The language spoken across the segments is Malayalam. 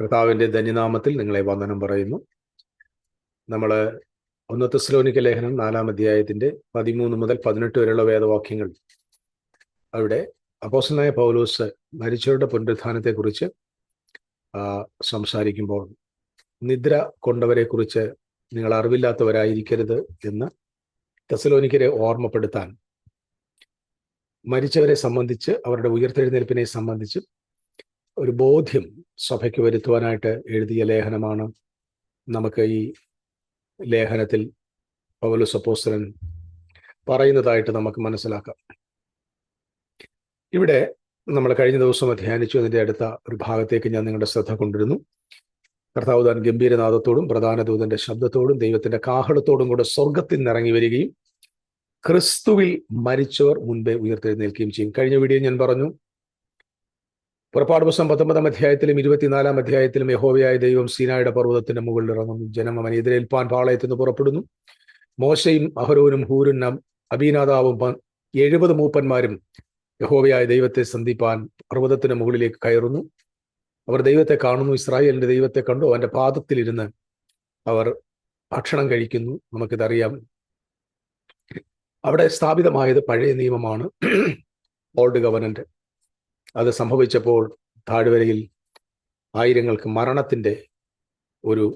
കർത്താവിൻ്റെ ധന്യനാമത്തിൽ നിങ്ങളെ വന്ദനം പറയുന്നു. നമ്മൾ 1 തെസ്സലോനിക്ക ലേഖനം 4-ാം അധ്യായത്തിൻ്റെ 13 മുതൽ 18 വരെയുള്ള വേദവാക്യങ്ങൾ, അവിടെ അപ്പോസ്തലനായ പൗലോസ് മരിച്ചവരുടെ പുനരുത്ഥാനത്തെക്കുറിച്ച് സംസാരിക്കുമ്പോൾ നിദ്ര കൊണ്ടവരെക്കുറിച്ച് നിങ്ങൾ അറിവില്ലാത്തവരായിരിക്കരുത് എന്ന് തെസ്സലോനിക്കരെ ഓർമ്മപ്പെടുത്താൻ, മരിച്ചവരെ സംബന്ധിച്ച് അവരുടെ ഉയർത്തെഴുന്നേൽപ്പിനെ സംബന്ധിച്ച് ഒരു ബോധ്യം സഭയ്ക്ക് വരുത്തുവാനായിട്ട് എഴുതിയ ലേഖനമാണ്. നമുക്ക് ഈ ലേഖനത്തിൽ പൗലോസ് അപ്പോസ്തലൻ പറയുന്നതായിട്ട് നമുക്ക് മനസ്സിലാക്കാം. ഇവിടെ നമ്മൾ കഴിഞ്ഞ ദിവസം ധ്യാനിച്ചു. അതിൻ്റെ അടുത്ത ഒരു ഭാഗത്തേക്ക് ഞാൻ നിങ്ങളുടെ ശ്രദ്ധ കൊണ്ടിരുന്നു. കർത്താവ് താൻ ഗംഭീരനാദത്തോടും പ്രധാന ദൂതന്റെ ശബ്ദത്തോടും ദൈവത്തിന്റെ കാഹളത്തോടും കൂടെ സ്വർഗത്തിൽ നിന്നിറങ്ങി വരികയും ക്രിസ്തുവിൽ മരിച്ചവർ മുൻപേ ഉയർത്തെഴുന്നേൽക്കുകയും ചെയ്യും. കഴിഞ്ഞ വീഡിയോ ഞാൻ പറഞ്ഞു, പുറപ്പാട് പുസ്തകം 19-ാം അധ്യായത്തിലും 24-ാം അധ്യായത്തിലും യഹോവയായ ദൈവം സീനായുടെ പർവ്വതത്തിന്റെ മുകളിൽ ഇറങ്ങുന്നു. ജനം അവനെ എതിരേൽപ്പാൻ പാളയത്തിൽ നിന്ന് പുറപ്പെടുന്നു. മോശയും അഹരോനും ഹൂരും അബീനാദാവും 70 മൂപ്പന്മാരും യഹോവയായ ദൈവത്തെ സന്ധിപ്പാൻ പർവ്വതത്തിന് മുകളിലേക്ക് കയറുന്നു. അവർ ദൈവത്തെ കാണുന്നു. ഇസ്രായേലിന്റെ ദൈവത്തെ കണ്ടു. അവന്റെ പാദത്തിലിരുന്ന് അവർ ഭക്ഷണം കഴിക്കുന്നു. നമുക്കിതറിയാം. അവിടെ സ്ഥാപിതമായത് പഴയ നിയമമാണ്, ഓൾഡ് ഗവനന്റ്. അത് സംഭവിച്ചപ്പോൾ താഴ്വരയിൽ ആയിരങ്ങൾക്ക് മരണത്തിന്റെ ഒരു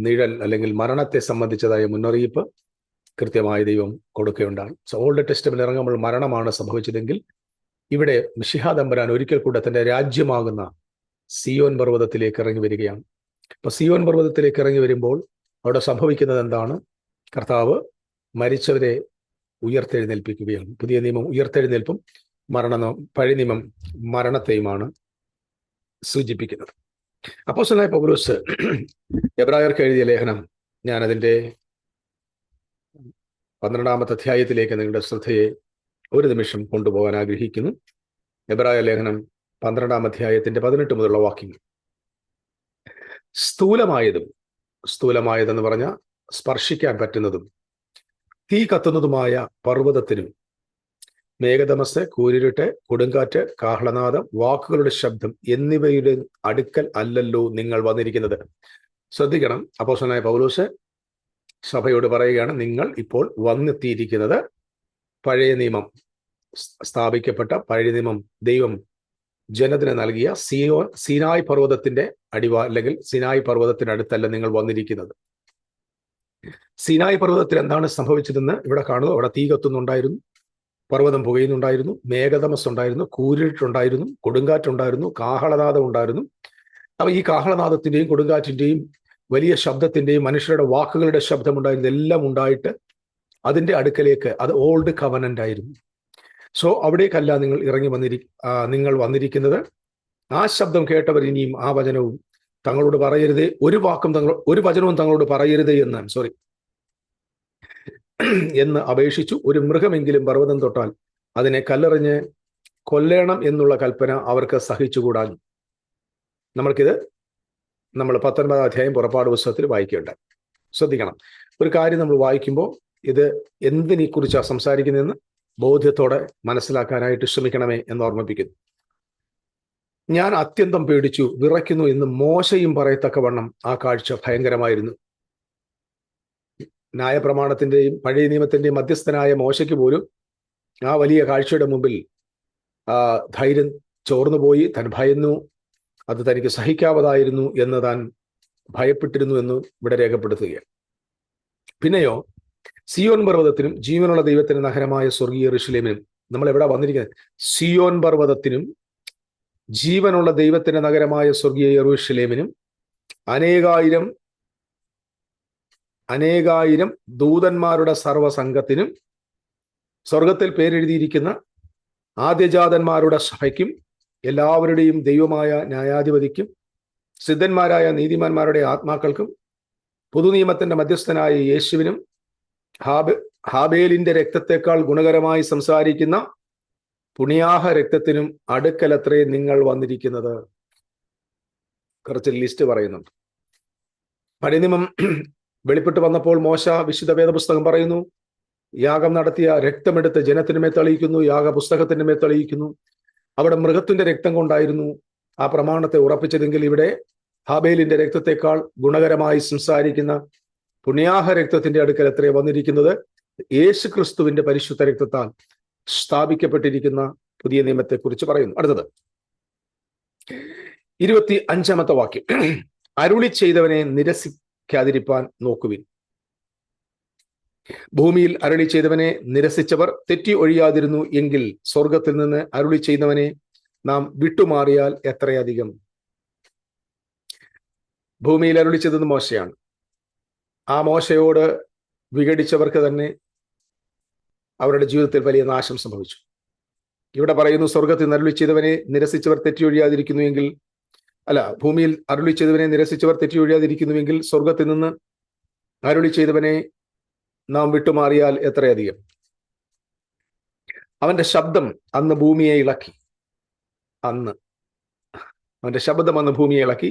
നിഴൽ, അല്ലെങ്കിൽ മരണത്തെ സംബന്ധിച്ചതായ മുന്നറിയിപ്പ് കൃത്യമായ ദൈവം കൊടുക്കുകയുണ്ടായി. ഓൾഡ് ടെസ്റ്റമെന്റിൽ ഇറങ്ങുമ്പോൾ മരണമാണ് സംഭവിച്ചതെങ്കിൽ, ഇവിടെ മിശിഹാ തമ്പുരാൻ ഒരിക്കൽ കൂടെ തന്റെ രാജ്യമാകുന്ന സിയോൻ പർവ്വതത്തിലേക്ക് ഇറങ്ങി വരികയാണ്. അപ്പൊ സിയോൻ പർവ്വതത്തിലേക്ക് ഇറങ്ങി വരുമ്പോൾ അവിടെ സംഭവിക്കുന്നത് എന്താണ്? കർത്താവ് മരിച്ചവരെ ഉയർത്തെഴുന്നേൽപ്പിക്കുകയാണ്. പുതിയ നിയമം ഉയർത്തെഴുന്നേൽപ്പും പഴയ നിയമം മരണത്തെയുമാണ് സൂചിപ്പിക്കുന്നത്. അപ്പോസ്തലനായ പൗലോസ് എബ്രായർക്ക് എഴുതിയ ലേഖനം, ഞാൻ അതിൻ്റെ 12-ാമത്തെ അധ്യായത്തിലേക്ക് നിങ്ങളുടെ ശ്രദ്ധയെ ഒരു നിമിഷം കൊണ്ടുപോകാൻ ആഗ്രഹിക്കുന്നു. എബ്രായ ലേഖനം 12-ാം അധ്യായത്തിന്റെ 18 മുതലുള്ള വാക്യങ്ങൾ. സ്ഥൂലമായതെന്ന് പറഞ്ഞാൽ സ്പർശിക്കാൻ പറ്റുന്നതും തീ കത്തുന്നതുമായ പർവ്വതത്തിനും മേഘതമസ്, കൂരിരുട്ട്, കൊടുങ്കാറ്റ്, കാഹളനാദം, വാക്കുകളുടെ ശബ്ദം എന്നിവയുടെ അടുക്കൽ അല്ലല്ലോ നിങ്ങൾ വന്നിരിക്കുന്നത്. ശ്രദ്ധിക്കണം, അപ്പോസ്തലനായ പൗലോസ് സഭയോട് പറയുകയാണ്, നിങ്ങൾ ഇപ്പോൾ വന്നെത്തിയിരിക്കുന്നത് പഴയ നിയമം സ്ഥാപിക്കപ്പെട്ട, പഴയ നിയമം ദൈവം ജനത്തിന് നൽകിയ സീനായ് പർവ്വതത്തിന്റെ അല്ലെങ്കിൽ സീനായ് പർവ്വതത്തിന്റെ അടുത്തല്ല നിങ്ങൾ വന്നിരിക്കുന്നത്. സീനായ് പർവ്വതത്തിൽ എന്താണ് സംഭവിച്ചതെന്ന് ഇവിടെ കാണുന്നു. അവിടെ തീ കത്തുന്നുണ്ടായിരുന്നു, പർവ്വതം പുകയുന്നുണ്ടായിരുന്നു, മേഘതമസ് ഉണ്ടായിരുന്നു, കൂരിട്ടുണ്ടായിരുന്നു, കൊടുങ്കാറ്റുണ്ടായിരുന്നു, കാഹളനാദം ഉണ്ടായിരുന്നു. അപ്പൊ ഈ കാഹളനാദത്തിന്റെയും കൊടുങ്കാറ്റിന്റെയും വലിയ ശബ്ദത്തിന്റെയും മനുഷ്യരുടെ വാക്കുകളുടെ ശബ്ദമുണ്ടായിരുന്നു, എല്ലാം ഉണ്ടായിട്ട് അതിന്റെ അടുക്കലേക്ക്, അത് ഓൾഡ് കവനന്റ് ആയിരുന്നു. സോ അവിടേക്കല്ല നിങ്ങൾ വന്നിരിക്കുന്നത്. ആ ശബ്ദം കേട്ടവർ ഇനിയും ആ വചനവും തങ്ങളോട് പറയരുതേ, ഒരു വചനവും തങ്ങളോട് പറയരുതേ എന്ന് അപേക്ഷിച്ചു. ഒരു മൃഗമെങ്കിലും പർവ്വതം തൊട്ടാൽ അതിനെ കല്ലെറിഞ്ഞ് കൊല്ലണം എന്നുള്ള കൽപ്പന അവർക്ക് സഹിച്ചുകൂടാ. നമ്മൾ 19-ാം അധ്യായം പുറപ്പാട് പുസ്തകത്തിൽ വായിക്കേണ്ട. ശ്രദ്ധിക്കണം, ഒരു കാര്യം നമ്മൾ വായിക്കുമ്പോൾ ഇത് എന്തിനെ കുറിച്ചാണ് സംസാരിക്കുന്നതെന്ന് ബോധ്യത്തോടെ മനസ്സിലാക്കാനായിട്ട് ശ്രമിക്കണമേ എന്ന് ഓർമ്മിപ്പിക്കുന്നു. ഞാൻ അത്യന്തം പേടിച്ചു വിറയ്ക്കുന്നു എന്ന് മോശയും പറയത്തക്കവണ്ണം ആ കാഴ്ച ഭയങ്കരമായിരുന്നു. ന്യായപ്രമാണത്തിന്റെയും പഴയ നിയമത്തിന്റെയും മധ്യസ്ഥനായ മോശയ്ക്ക് പോലും ആ വലിയ കാഴ്ചയുടെ മുമ്പിൽ ധൈര്യം ചോർന്നുപോയി. താൻ ഭയന്നു, അത് തനിക്ക് സഹിക്കാവതായിരുന്നു എന്ന് താൻ ഭയപ്പെട്ടിരുന്നു എന്ന് ഇവിടെ രേഖപ്പെടുത്തുകയാണ്. പിന്നെയോ സിയോൻ പർവ്വതത്തിനും ജീവനുള്ള ദൈവത്തിന്റെ നഗരമായ സ്വർഗീയ യെരൂശലേമിനും, നമ്മൾ എവിടെ വന്നിരിക്കുന്നത്? സിയോൻ പർവ്വതത്തിനും ജീവനുള്ള ദൈവത്തിന്റെ നഗരമായ സ്വർഗീയ യെരൂശലേമിനും അനേകായിരം ദൂതന്മാരുടെ സർവസംഘത്തിനും സ്വർഗത്തിൽ പേരെഴുതിയിരിക്കുന്ന ആദ്യജാതന്മാരുടെ സഭയ്ക്കും എല്ലാവരുടെയും ദൈവമായ ന്യായാധിപതിക്കും സിദ്ധന്മാരായ നീതിമാന്മാരുടെ ആത്മാക്കൾക്കും പുതുനിയമത്തിന്റെ മധ്യസ്ഥനായ യേശുവിനും ഹാബേലിന്റെ രക്തത്തെക്കാൾ ഗുണകരമായി സംസാരിക്കുന്ന പുണ്യാഹ രക്തത്തിനും അടുക്കലത്രേ നിങ്ങൾ വന്നിരിക്കുന്നത്. കുറച്ച് ലിസ്റ്റ് പറയുന്നുണ്ട്. പഴയ നിയമം വെളിപ്പെട്ട് വന്നപ്പോൾ മോശ വിശുദ്ധ വേദപുസ്തകം പറയുന്നു, യാഗം നടത്തിയ രക്തമെടുത്ത് ജനത്തിന് മേൽ തെളിയിക്കുന്നു, യാഗപുസ്തകത്തിന്റെ മേൽ തെളിയിക്കുന്നു. അവിടെ മൃഗത്തിന്റെ രക്തം കൊണ്ടായിരുന്നു ആ പ്രമാണത്തെ ഉറപ്പിച്ചതെങ്കിൽ ഇവിടെ ഹാബേലിന്റെ രക്തത്തെക്കാൾ ഗുണകരമായി സംസാരിക്കുന്ന പുണ്യാഹ രക്തത്തിന്റെ അടുക്കൽ എത്രയാണ് വന്നിരിക്കുന്നത്? യേശു ക്രിസ്തുവിന്റെ പരിശുദ്ധ രക്തത്താൽ സ്ഥാപിക്കപ്പെട്ടിരിക്കുന്ന പുതിയ നിയമത്തെക്കുറിച്ച് പറയുന്നു. അടുത്തത് 25-ാമത്തെ വാക്യം. അരുളി ചെയ്തവനെ നിരസിക്കാതിരിപ്പാൻ നോക്കുവിൻ. ഭൂമിയിൽ അരുളി ചെയ്തവനെ നിരസിച്ചവർ തെറ്റി ഒഴിയാതിരുന്നു എങ്കിൽ സ്വർഗത്തിൽ നിന്ന് അരുളി ചെയ്യുന്നവനെ നാം വിട്ടുമാറിയാൽ എത്രയധികം. ഭൂമിയിൽ അരുളി ചെയ്തത് മോശയാണ്. ആ മോശയോട് വിഘടിച്ചവർക്ക് തന്നെ അവരുടെ ജീവിതത്തിൽ വലിയ നാശം സംഭവിച്ചു. ഇവിടെ പറയുന്നു, സ്വർഗത്തിൽ നിന്ന് അരുളി ചെയ്തവനെ നിരസിച്ചവർ തെറ്റി ഒഴിയാതിരിക്കുന്നുവെങ്കിൽ, ഭൂമിയിൽ അരുളി ചെയ്തവനെ നിരസിച്ചവർ തെറ്റി ഒഴിയാതിരിക്കുന്നുവെങ്കിൽ സ്വർഗത്തിൽ നിന്ന് അരുളി ചെയ്തവനെ നാം വിട്ടുമാറിയാൽ എത്രയധികം. അവന്റെ ശബ്ദം അന്ന് ഭൂമിയെ ഇളക്കി. അവന്റെ ശബ്ദം അന്ന് ഭൂമിയെ ഇളക്കി.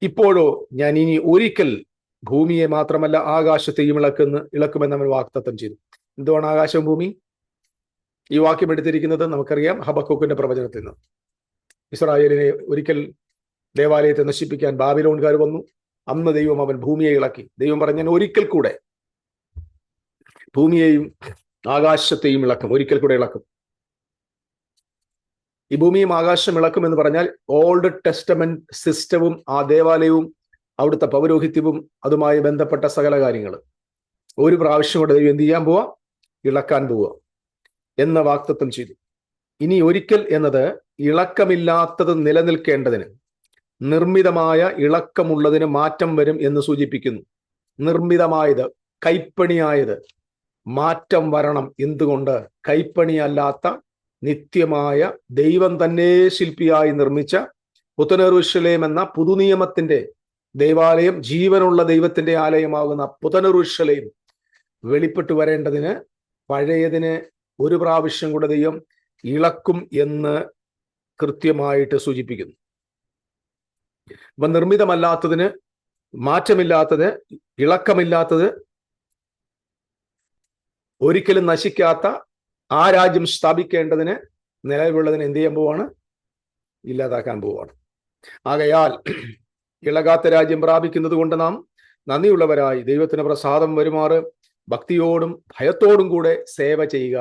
ഇപ്പോഴോ ഞാൻ ഇനി ഒരിക്കൽ ഭൂമിയെ മാത്രമല്ല ആകാശത്തെയും ഇളക്കുമെന്ന് അവൻ വാഗ്ദത്തം ചെയ്തു. എന്തുവാണ് ആകാശം ഭൂമി? ഈ വാക്യം എടുത്തിരിക്കുന്നത് നമുക്കറിയാം ഹബക്കൂക്കിന്റെ പ്രവചനത്തിൽ നിന്ന്. ഇസ്രായേലിനെ ഒരിക്കൽ ദേവാലയത്തെ നശിപ്പിക്കാൻ ബാബിലോൺകാർ വന്നു. അന്ന് ദൈവം അവൻ ഭൂമിയെ ഇളക്കി. ദൈവം പറഞ്ഞ ഒരിക്കൽ കൂടെ ഭൂമിയെയും ആകാശത്തെയും ഇളക്കും, ഒരിക്കൽ കൂടെ ഇളക്കും. ഈ ഭൂമിയും ആകാശം ഇളക്കും എന്ന് പറഞ്ഞാൽ ഓൾഡ് ടെസ്റ്റമെന്റ് സിസ്റ്റവും ആ ദേവാലയവും അവിടുത്തെ പൗരോഹിത്യവും അതുമായി ബന്ധപ്പെട്ട സകല കാര്യങ്ങൾ ഒരു പ്രാവശ്യം കൂടെ ദൈവം എന്ത് ചെയ്യാൻ പോവാ? ഇളക്കാൻ പോവുക എന്ന വാഗ്ദത്തം ചെയ്തു. ഇനി ഒരിക്കൽ എന്നത് ഇളക്കമില്ലാത്തത് നിലനിൽക്കേണ്ടതിന്, നിർമ്മിതമായ ഇളക്കമുള്ളതിന് മാറ്റം വരും എന്ന് സൂചിപ്പിക്കുന്നു. നിർമ്മിതമായത്, കൈപ്പണിയായത് മാറ്റം വരണം. എന്തുകൊണ്ട്? കൈപ്പണിയല്ലാത്ത നിത്യമായ ദൈവം തന്നെ ശില്പിയായി നിർമ്മിച്ച പുത്തനെറുശലേം എന്ന പുതുനിയമത്തിന്റെ ദേവാലയം, ജീവനുള്ള ദൈവത്തിന്റെ ആലയമാകുന്ന പുത്തനെറുശലേം വെളിപ്പെട്ടു വരേണ്ടതിന് പഴയതിന് ഒരു പ്രാവശ്യം കൂടെ ദൈവം ഇളക്കും എന്ന് കൃത്യമായിട്ട് സൂചിപ്പിക്കുന്നു. അപ്പൊ നിർമ്മിതമല്ലാത്തതിന്, മാറ്റമില്ലാത്തത്, ഇളക്കമില്ലാത്തത്, ഒരിക്കലും നശിക്കാത്ത ആ രാജ്യം സ്ഥാപിക്കേണ്ടതിന്, നിലവിലുള്ളതിന് എന്ത് ചെയ്യാൻ പോവാണ്? ഇല്ലാതാക്കാൻ പോവാണ്. ആകയാൽ ഇളകാത്ത രാജ്യം പ്രാപിക്കുന്നത് കൊണ്ട് നാം നന്ദിയുള്ളവരായി ദൈവത്തിന് പ്രസാദം വരുമാറ് ഭക്തിയോടും ഭയത്തോടും കൂടെ സേവ ചെയ്യുക.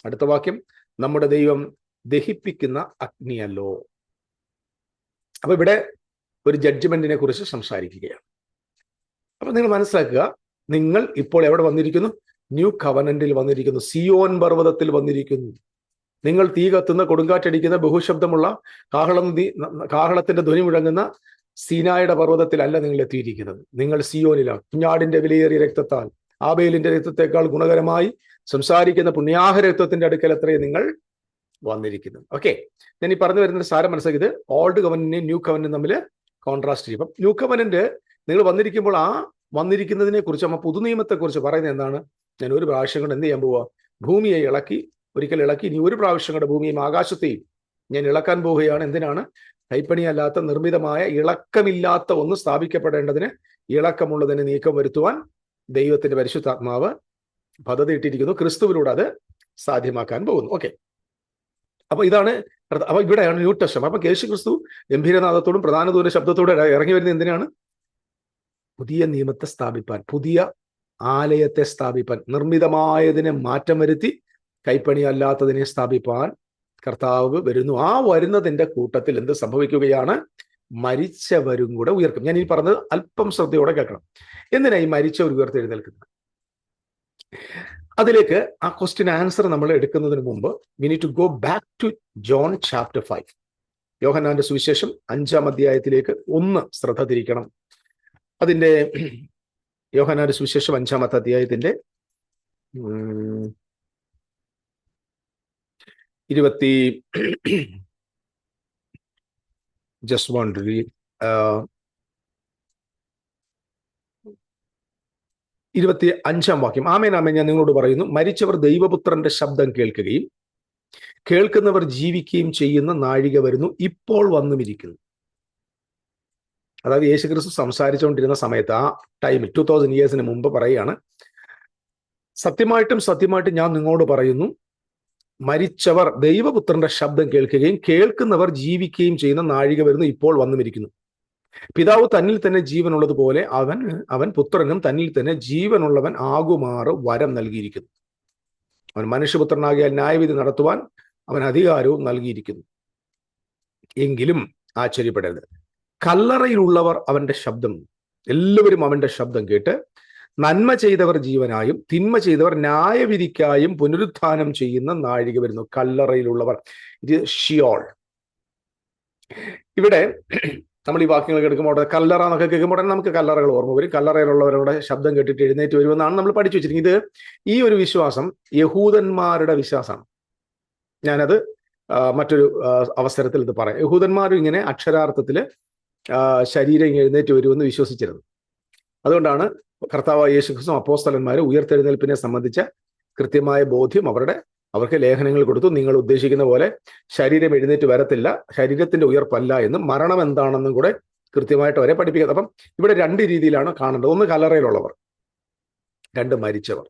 അടുത്ത വാക്യം, നമ്മുടെ ദൈവം ദഹിപ്പിക്കുന്ന അഗ്നിയല്ലോ. അപ്പൊ ഇവിടെ ഒരു ജഡ്ജ്മെന്റിനെ കുറിച്ച് സംസാരിക്കുകയാണ്. അപ്പൊ നിങ്ങൾ മനസ്സിലാക്കുക, നിങ്ങൾ ഇപ്പോൾ എവിടെ വന്നിരിക്കുന്നു? ന്യൂ കവനന്റിൽ വന്നിരിക്കുന്നു, സിയോൻ പർവ്വതത്തിൽ വന്നിരിക്കുന്നു. നിങ്ങൾ തീ കത്തുന്ന, കൊടുങ്കാറ്റടിക്കുന്ന, ബഹുശബ്ദമുള്ള കാഹളത്തിന്റെ ധ്വനി മുഴങ്ങുന്ന സീനായുടെ പർവ്വതത്തിലല്ല നിങ്ങൾ എത്തിയിരിക്കുന്നത്. നിങ്ങൾ സിയോനിലാണ്. കുഞ്ഞാടിന്റെ വിലയേറിയ രക്തത്താൽ, ആബേലിന്റെ രക്തത്തെക്കാൾ ഗുണകരമായി സംസാരിക്കുന്ന പുണ്യാഹ രക്തത്തിന്റെ അടുക്കൽ എത്രയും നിങ്ങൾ വന്നിരിക്കുന്നു. ഓക്കെ, ഞാൻ ഈ പറഞ്ഞു വരുന്ന സാരം മനസ്സിലാക്കിയത് ഓൾഡ് കവനന്റിനെയും ന്യൂ കവനന്റും തമ്മിൽ കോൺട്രാസ്റ്റ് ചെയ്യും. അപ്പം ന്യൂ കവനന്റ് നിങ്ങൾ വന്നിരിക്കുമ്പോൾ ആ വന്നിരിക്കുന്നതിനെ കുറിച്ച്, ആ പുതുനിയമത്തെ കുറിച്ച് പറയുന്നത് എന്താണ്? ഞാൻ ഒരു പ്രാവശ്യം കൊണ്ട് എന്ത് ചെയ്യാൻ പോവുക? ഭൂമിയെ ഇളക്കി, ഒരിക്കൽ ഇളക്കി, ഇനി ഒരു പ്രാവശ്യം കൊണ്ട് ഭൂമിയും ആകാശത്തെയും ഞാൻ ഇളക്കാൻ പോവുകയാണ്. എന്തിനാണ്? കൈപ്പണിയല്ലാത്ത, നിർമ്മിതമായ, ഇളക്കമില്ലാത്ത ഒന്ന് സ്ഥാപിക്കപ്പെടേണ്ടതിന്, ഇളക്കമുള്ളതിന് നീക്കം വരുത്തുവാൻ ദൈവത്തിന്റെ പരിശുദ്ധാത്മാവ് പദ്ധതി ഇട്ടിരിക്കുന്നു. ക്രിസ്തുവിലൂടെ അത് സാധ്യമാക്കാൻ പോകുന്നു. ഓക്കെ, അപ്പൊ ഇതാണ്. അപ്പൊ ഇവിടെയാണ് ന്യൂ ടെസ്റ്റമെന്റ്. അപ്പൊ യേശു ക്രിസ്തു ഗംഭീരനാദത്തോടും പ്രധാന ദൂര ശബ്ദത്തോടെ ഇറങ്ങി വരുന്നത് എന്തിനാണ്? പുതിയ നിയമത്തെ സ്ഥാപിപ്പാൻ, പുതിയ ആലയത്തെ സ്ഥാപിപ്പാൻ, നിർമ്മിതമായതിനെ മാറ്റം വരുത്തി കൈപ്പണിയല്ലാത്തതിനെ സ്ഥാപിപ്പാൻ കർത്താവ് വരുന്നു. ആ വരുന്നതിന്റെ കൂട്ടത്തിൽ എന്ത് സംഭവിക്കുകയാണ്? മരിച്ചവരും കൂടെ ഉയർക്കും. ഞാൻ ഈ പറഞ്ഞത് അല്പം ശ്രദ്ധയോടെ കേൾക്കണം. എന്തിനാ ഈ മരിച്ചവർ ഉയർത്തെഴുന്നേൽക്കുന്നത്? അതിലേക്ക് ആ ക്വസ്റ്റ്യൻ ആൻസർ നമ്മൾ എടുക്കുന്നതിന് മുമ്പ് we need to go back to John chapter 5. യോഹന്നാന്റെ സുവിശേഷം 5-ാം അധ്യായത്തിലേക്ക് ഒന്ന് ശ്രദ്ധ തിരിക്കണം. അതിന്റെ യോഹന്നാന്റെ സുവിശേഷം 5-ാമത്തെ അധ്യായത്തിന്റെ 25-ാം വാക്യം. ആമേൻ ആമേൻ, ഞാൻ നിങ്ങളോട് പറയുന്നു, മരിച്ചവർ ദൈവപുത്രന്റെ ശബ്ദം കേൾക്കുകയും കേൾക്കുന്നവർ ജീവിക്കുകയും ചെയ്യുന്ന നാഴിക വരുന്നു, ഇപ്പോൾ വന്നുമിരിക്കുന്നു. അതായത് യേശുക്രിസ്തു സംസാരിച്ചുകൊണ്ടിരുന്ന സമയത്ത്, ആ ടൈമിൽ 2000 ഇയേഴ്സിന് മുമ്പ് പറയുകയാണ്, സത്യമായിട്ടും സത്യമായിട്ടും ഞാൻ നിങ്ങളോട് പറയുന്നു, മരിച്ചവർ ദൈവപുത്രന്റെ ശബ്ദം കേൾക്കുകയും കേൾക്കുന്നവർ ജീവിക്കുകയും ചെയ്യുന്ന നാഴിക വരുന്നു, ഇപ്പോൾ വന്നുമിരിക്കുന്നു. പിതാവ് തന്നിൽ തന്നെ ജീവനുള്ളതുപോലെ അവൻ പുത്രനും തന്നിൽ തന്നെ ജീവനുള്ളവൻ ആകുമാറ് വരം നൽകിയിരിക്കുന്നു. അവൻ മനുഷ്യപുത്രനാകിയാൽ ന്യായവിധി നടത്തുവാൻ അവൻ അധികാരവും നൽകിയിരിക്കുന്നു. എങ്കിലും ആശ്ചര്യപ്പെടരുത്, കല്ലറയിലുള്ളവർ അവന്റെ ശബ്ദം, എല്ലാവരും അവന്റെ ശബ്ദം കേട്ട് നന്മ ചെയ്തവർ ജീവനായും തിന്മ ചെയ്തവർ ന്യായവിധിക്കായും പുനരുത്ഥാനം ചെയ്യുന്ന നാഴിക വരുന്നു. കല്ലറയിലുള്ളവർ, ഇത് ഷിയോൾ. ഇവിടെ നമ്മൾ ഈ വാക്യങ്ങൾ കേൾക്കുമ്പോൾ കല്ലറ എന്നൊക്കെ കേൾക്കുമ്പോൾ നമുക്ക് കല്ലറകൾ ഓർമ്മ വരും. കല്ലറയിലുള്ളവരുടെ ശബ്ദം കേട്ടിട്ട് എഴുന്നേറ്റ് വരുമെന്നാണ് നമ്മൾ പഠിച്ചു വെച്ചിരിക്കുന്നത്. ഇത് ഈ ഒരു വിശ്വാസം യഹൂദന്മാരുടെ വിശ്വാസമാണ്. ഞാനത് മറ്റൊരു അവസരത്തിൽ ഇത് പറയാം. യഹൂദന്മാരും ഇങ്ങനെ അക്ഷരാർത്ഥത്തിൽ ശരീരം എഴുന്നേറ്റ് വരുമെന്ന് വിശ്വസിച്ചിരുന്നു. അതുകൊണ്ടാണ് കർത്താവായ യേശുക്രിസ്തു അപ്പോസ്തലന്മാരെ ഉയർത്തെഴുന്നേൽപ്പിനെ സംബന്ധിച്ച കൃത്യമായ ബോധ്യം അവർക്ക് ലേഖനങ്ങൾ കൊടുത്തു. നിങ്ങൾ ഉദ്ദേശിക്കുന്ന പോലെ ശരീരം എഴുന്നേറ്റ് വരത്തില്ല, ശരീരത്തിന്റെ ഉയർപ്പല്ല എന്നും മരണം എന്താണെന്നും കൂടെ കൃത്യമായിട്ട് അവരെ പഠിപ്പിക്കുന്നത്. അപ്പം ഇവിടെ രണ്ട് രീതിയിലാണ് കാണേണ്ടത്. ഒന്ന് കല്ലറയിലുള്ളവർ, രണ്ട് മരിച്ചവർ.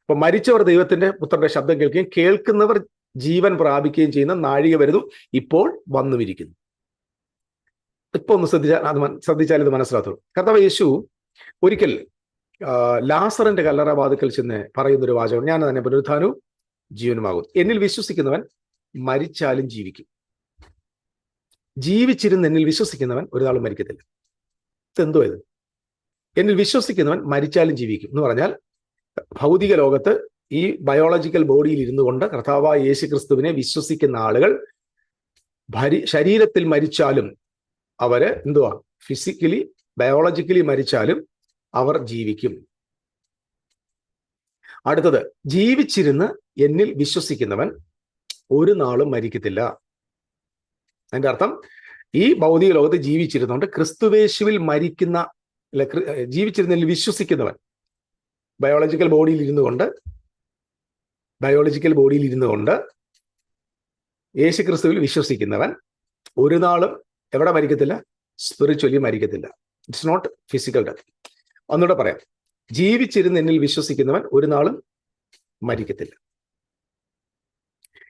അപ്പൊ മരിച്ചവർ ദൈവത്തിന്റെ പുത്രന്റെ ശബ്ദം കേൾക്കുകയും കേൾക്കുന്നവർ ജീവൻ പ്രാപിക്കുകയും ചെയ്യുന്ന നാഴിക വരുന്നു, ഇപ്പോൾ വന്നുമിരിക്കുന്നു. ഇപ്പൊ ഒന്ന് ശ്രദ്ധിച്ചാൽ ഇത് മനസ്സിലാത്തുള്ളൂ. കർത്താവ് യേശു ഒരിക്കൽ ലാസറിന്റെ കല്ലറ വാതിക്കൽ ചെന്ന് പറയുന്നൊരു വാചകം, ഞാൻ തന്നെ പുനരുത്ഥാനവും ജീവനുമാകും. എന്നിൽ വിശ്വസിക്കുന്നവൻ മരിച്ചാലും ജീവിക്കും. ജീവിച്ചിരുന്ന് എന്നിൽ വിശ്വസിക്കുന്നവൻ ഒരു നാളും മരിക്കത്തില്ല. ഇതെന്തോ ഇത്? എന്നിൽ വിശ്വസിക്കുന്നവൻ മരിച്ചാലും ജീവിക്കും എന്ന് പറഞ്ഞാൽ ഭൗതിക ലോകത്ത് ഈ ബയോളജിക്കൽ ബോഡിയിൽ ഇരുന്നു കൊണ്ട് കർത്താവായ യേശു ക്രിസ്തുവിനെ വിശ്വസിക്കുന്ന ആളുകൾ ശരീരത്തിൽ മരിച്ചാലും അവര് എന്തുവാ, ഫിസിക്കലി ബയോളജിക്കലി മരിച്ചാലും അവർ ജീവിക്കും. അടുത്തത്, ജീവിച്ചിരുന്ന് എന്നിൽ വിശ്വസിക്കുന്നവൻ ഒരു നാളും മരിക്കത്തില്ല. അതിന്റെ അർത്ഥം ഈ ഭൗതിക ലോകത്ത് ജീവിച്ചിരുന്നുകൊണ്ട് ക്രിസ്തുവേശുവിൽ മരിക്കുന്ന, ജീവിച്ചിരുന്നതിൽ വിശ്വസിക്കുന്നവൻ ബയോളജിക്കൽ ബോഡിയിൽ ഇരുന്നു കൊണ്ട് യേശു ക്രിസ്തുവിൽ വിശ്വസിക്കുന്നവൻ ഒരു നാളും എവിടെ മരിക്കത്തില്ല? സ്പിരിച്വലി മരിക്കത്തില്ല. It's not physical death. ഒന്നുകൂടെ പറയാം, ജീവിച്ചിരുന്ന് എന്നിൽ വിശ്വസിക്കുന്നവൻ ഒരു നാളും മരിക്കത്തില്ല.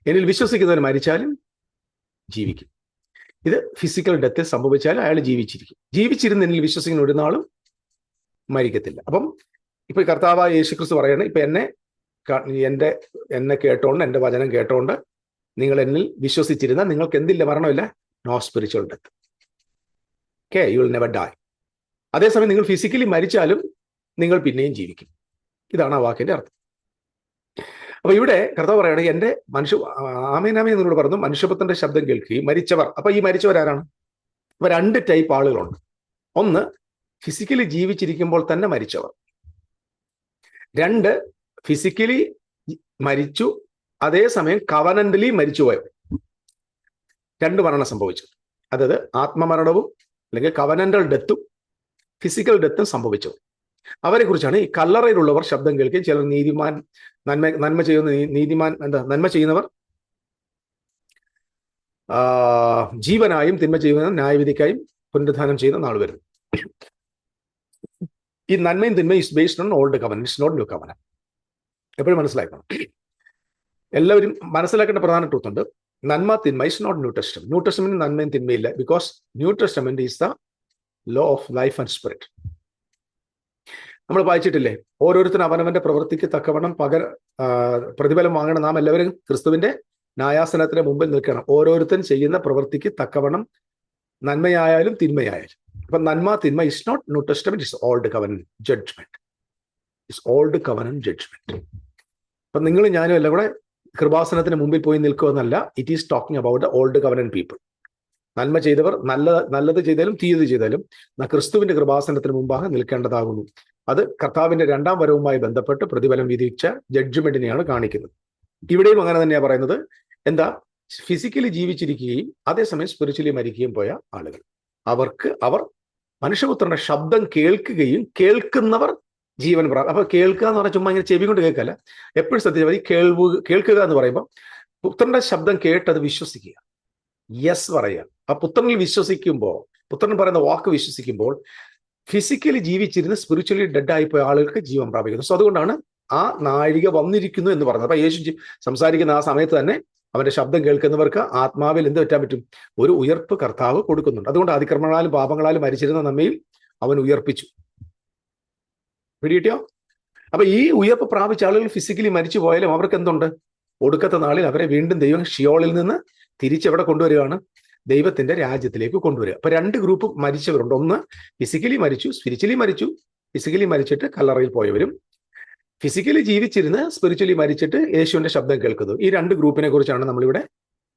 എന്നിൽ വിശ്വസിക്കുന്നവൻ മരിച്ചാലും ജീവിക്കും. ഇത് ഫിസിക്കൽ ഡെത്തിൽ സംഭവിച്ചാലും അയാൾ ജീവിച്ചിരിക്കും. ജീവിച്ചിരുന്ന് എന്നിൽ വിശ്വസിക്കുന്ന ഒരു നാളും മരിക്കത്തില്ല. അപ്പം ഇപ്പൊ കർത്താവായ യേശുക്രിസ്തു പറയാണ്, ഇപ്പൊ എന്നെ കേട്ടോണ്ട്, എന്റെ വചനം കേട്ടോണ്ട് നിങ്ങൾ എന്നിൽ വിശ്വസിച്ചിരുന്ന നിങ്ങൾക്ക് എന്തില്ല? മരണമില്ല. No spiritual death. Okay, you will never die. അതേസമയം നിങ്ങൾ ഫിസിക്കലി മരിച്ചാലും നിങ്ങൾ പിന്നെയും ജീവിക്കും. ഇതാണ് ആ വാക്കിന്റെ അർത്ഥം. അപ്പൊ ഇവിടെ കർത്താവ് പറയുകയാണ്, ആമേനാമേ എന്നോട് പറഞ്ഞു, മനുഷ്യപുത്രന്റെ ശബ്ദം കേൾക്കുകയും മരിച്ചവർ. അപ്പൊ ഈ മരിച്ചവരാരാണ്? അപ്പൊ രണ്ട് ടൈപ്പ് ആളുകളുണ്ട്. ഒന്ന്, ഫിസിക്കലി ജീവിച്ചിരിക്കുമ്പോൾ തന്നെ മരിച്ചവർ. രണ്ട്, ഫിസിക്കലി മരിച്ചു അതേസമയം കവനന്റലി മരിച്ചുപോയവർ. രണ്ട് മരണം സംഭവിച്ചു. അതായത് ആത്മമരണവും അല്ലെങ്കിൽ കവനന്റൽ ഡെത്തും ഫിസിക്കൽ ഡെത്തും സംഭവിച്ചു. അവരെ കുറിച്ചാണ് ഈ കല്ലറയിലുള്ളവർ ശബ്ദം കേൾക്കുകയും ചിലർ നന്മ ചെയ്യുന്നവർ ജീവനായും തിന്മ ചെയ്യുന്ന ന്യായവിധിക്കായും പുനരുത്ഥാനം ചെയ്യുന്ന നാൾ വരുന്നു. ഈ നന്മയും തിന്മയും is based on old covenant, it's not new covenant. എപ്പോഴും മനസ്സിലാക്കണം. എല്ലാവരും മനസ്സിലാക്കേണ്ട പ്രധാന ട്രൂത്ത് ഉണ്ട്. നന്മ തിന്മ is not new testament. New testament നന്മയും തിന്മയില്ല. Because new testament is the law of life and spirit. നമ്മൾ വായിച്ചിട്ടില്ലേ, ഓരോരുത്തരും അവനവന്റെ പ്രവൃത്തിക്ക് തക്കവണ്ണം പ്രതിഫലം വാങ്ങണം. നാം എല്ലാവരും ക്രിസ്തുവിന്റെ ന്യായാസനത്തിന് മുമ്പിൽ നിൽക്കണം. ഓരോരുത്തരും ചെയ്യുന്ന പ്രവൃത്തിക്ക് തക്കവണ്ണം, നന്മയായാലും തിന്മയായാലും. അപ്പൊ നന്മ തിന്മ is not new testament, is old covenant judgement. Is old covenant judgement. അപ്പൊ നിങ്ങൾ ഞാനും എല്ലാം കൂടെ കൃപാസനത്തിന് മുമ്പിൽ പോയി നിൽക്കുമെന്നല്ല. It is talking about the old covenant people. നന്മ ചെയ്തവർ നല്ലത് ചെയ്താലും തീയത് ചെയ്താലും ക്രിസ്തുവിന്റെ കൃപാസനത്തിന് മുമ്പാകെ നിൽക്കേണ്ടതാകുന്നു. അത് കർത്താവിന്റെ രണ്ടാം വരവുമായി ബന്ധപ്പെട്ട് പ്രതിഫലം വിധിച്ച ജഡ്ജ്മെന്റിനെയാണ് കാണിക്കുന്നത്. ഇവിടെയും അങ്ങനെ തന്നെയാണ് പറയുന്നത്. എന്താ? ഫിസിക്കലി ജീവിച്ചിരിക്കുകയും അതേസമയം സ്പിരിച്വലി മരിക്കുകയും പോയ ആളുകൾ, അവർ മനുഷ്യപുത്രന്റെ ശബ്ദം കേൾക്കുകയും കേൾക്കുന്നവർ ജീവൻ പ്രാപിക്കും. അപ്പൊ കേൾക്കുക എന്ന് പറഞ്ഞാൽ ചുമ്മാ ഇങ്ങനെ ചെവി കൊണ്ട് കേൾക്കല്ല. എപ്പോഴും ശ്രദ്ധിച്ചാൽ മതി. കേൾക്കുക എന്ന് പറയുമ്പോൾ പുത്രന്റെ ശബ്ദം കേട്ടത് വിശ്വസിക്കുക, യെസ് പറയുക. ആ പുത്രനിൽ വിശ്വസിക്കുമ്പോൾ, പുത്രൻ പറയുന്ന വാക്ക് വിശ്വസിക്കുമ്പോൾ ഫിസിക്കലി ജീവിച്ചിരുന്ന് സ്പിരിച്വലി ഡെഡ് ആയിപ്പോയ ആളുകൾക്ക് ജീവൻ പ്രാപിക്കുന്നു. സോ അതുകൊണ്ടാണ് ആ നാഴിക വന്നിരിക്കുന്നു എന്ന് പറഞ്ഞത്. അപ്പൊ യേശു സംസാരിക്കുന്ന ആ സമയത്ത് തന്നെ അവന്റെ ശബ്ദം കേൾക്കുന്നവർക്ക് ആത്മാവിൽ എന്ത് പറ്റാൻ പറ്റും? ഒരു ഉയർപ്പ് കർത്താവ് കൊടുക്കുന്നുണ്ട്. അതുകൊണ്ട് അതിക്രമങ്ങളാലും പാപങ്ങളാലും മരിച്ചിരുന്ന നമ്മയും അവൻ ഉയർപ്പിച്ചു. പിടികിട്ടിയോ? അപ്പൊ ഈ ഉയർപ്പ് പ്രാപിച്ച ആളുകൾ ഫിസിക്കലി മരിച്ചു പോയാലും അവർക്ക് എന്തുണ്ട്? ഒടുക്കത്തെ നാളിൽ അവരെ വീണ്ടും ദൈവം ഷിയോളിൽ നിന്ന് തിരിച്ചെവിടെ കൊണ്ടുവരികയാണ്? ദൈവത്തിന്റെ രാജ്യത്തിലേക്ക് കൊണ്ടുവരിക. അപ്പൊ രണ്ട് ഗ്രൂപ്പ് മരിച്ചവരുണ്ട്. ഒന്ന് ഫിസിക്കലി മരിച്ചു, സ്പിരിച്വലി മരിച്ചു. ഫിസിക്കലി മരിച്ചിട്ട് കല്ലറയിൽ പോയവരും, ഫിസിക്കലി ജീവിച്ചിരുന്ന് സ്പിരിച്വലി മരിച്ചിട്ട് യേശുവിന്റെ ശബ്ദം കേൾക്കുന്നു. ഈ രണ്ട് ഗ്രൂപ്പിനെ കുറിച്ചാണ് നമ്മളിവിടെ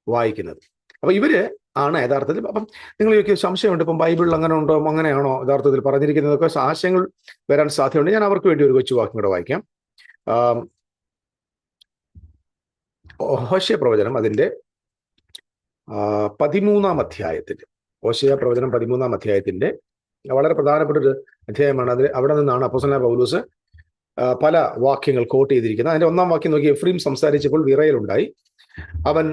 വായിക്കുന്നത്. അപ്പൊ ഇവര് ആണ് യഥാർത്ഥത്തിൽ. അപ്പം നിങ്ങൾ സംശയമുണ്ട്, ഇപ്പം ബൈബിളിൽ അങ്ങനെ ഉണ്ടോ, അങ്ങനെയാണോ യഥാർത്ഥത്തിൽ പറഞ്ഞിരിക്കുന്നതൊക്കെ ആശയങ്ങൾ വരാൻ സാധ്യതയുണ്ട്. ഞാൻ അവർക്ക് വേണ്ടി ഒരു കൊച്ചു വാക്യം കൂടെ വായിക്കാം. ഹോശേയ പ്രവചനം അതിന്റെ 13-ാം അധ്യായത്തിന്റെ, ഹോശേയ പ്രവചനം 13-ാം അധ്യായത്തിന്റെ വളരെ പ്രധാനപ്പെട്ട ഒരു അധ്യായമാണ്. അവിടെ നിന്നാണ് അപ്പോസ്തലനായ പൗലോസ് പല വാക്യങ്ങൾ കോട്ട് ചെയ്തിരിക്കുന്നത്. അതിന്റെ 1-ാം വാക്യം നോക്കി. എഫ്രീം സംസാരിച്ചപ്പോൾ വിറയലുണ്ടായി, അവൻ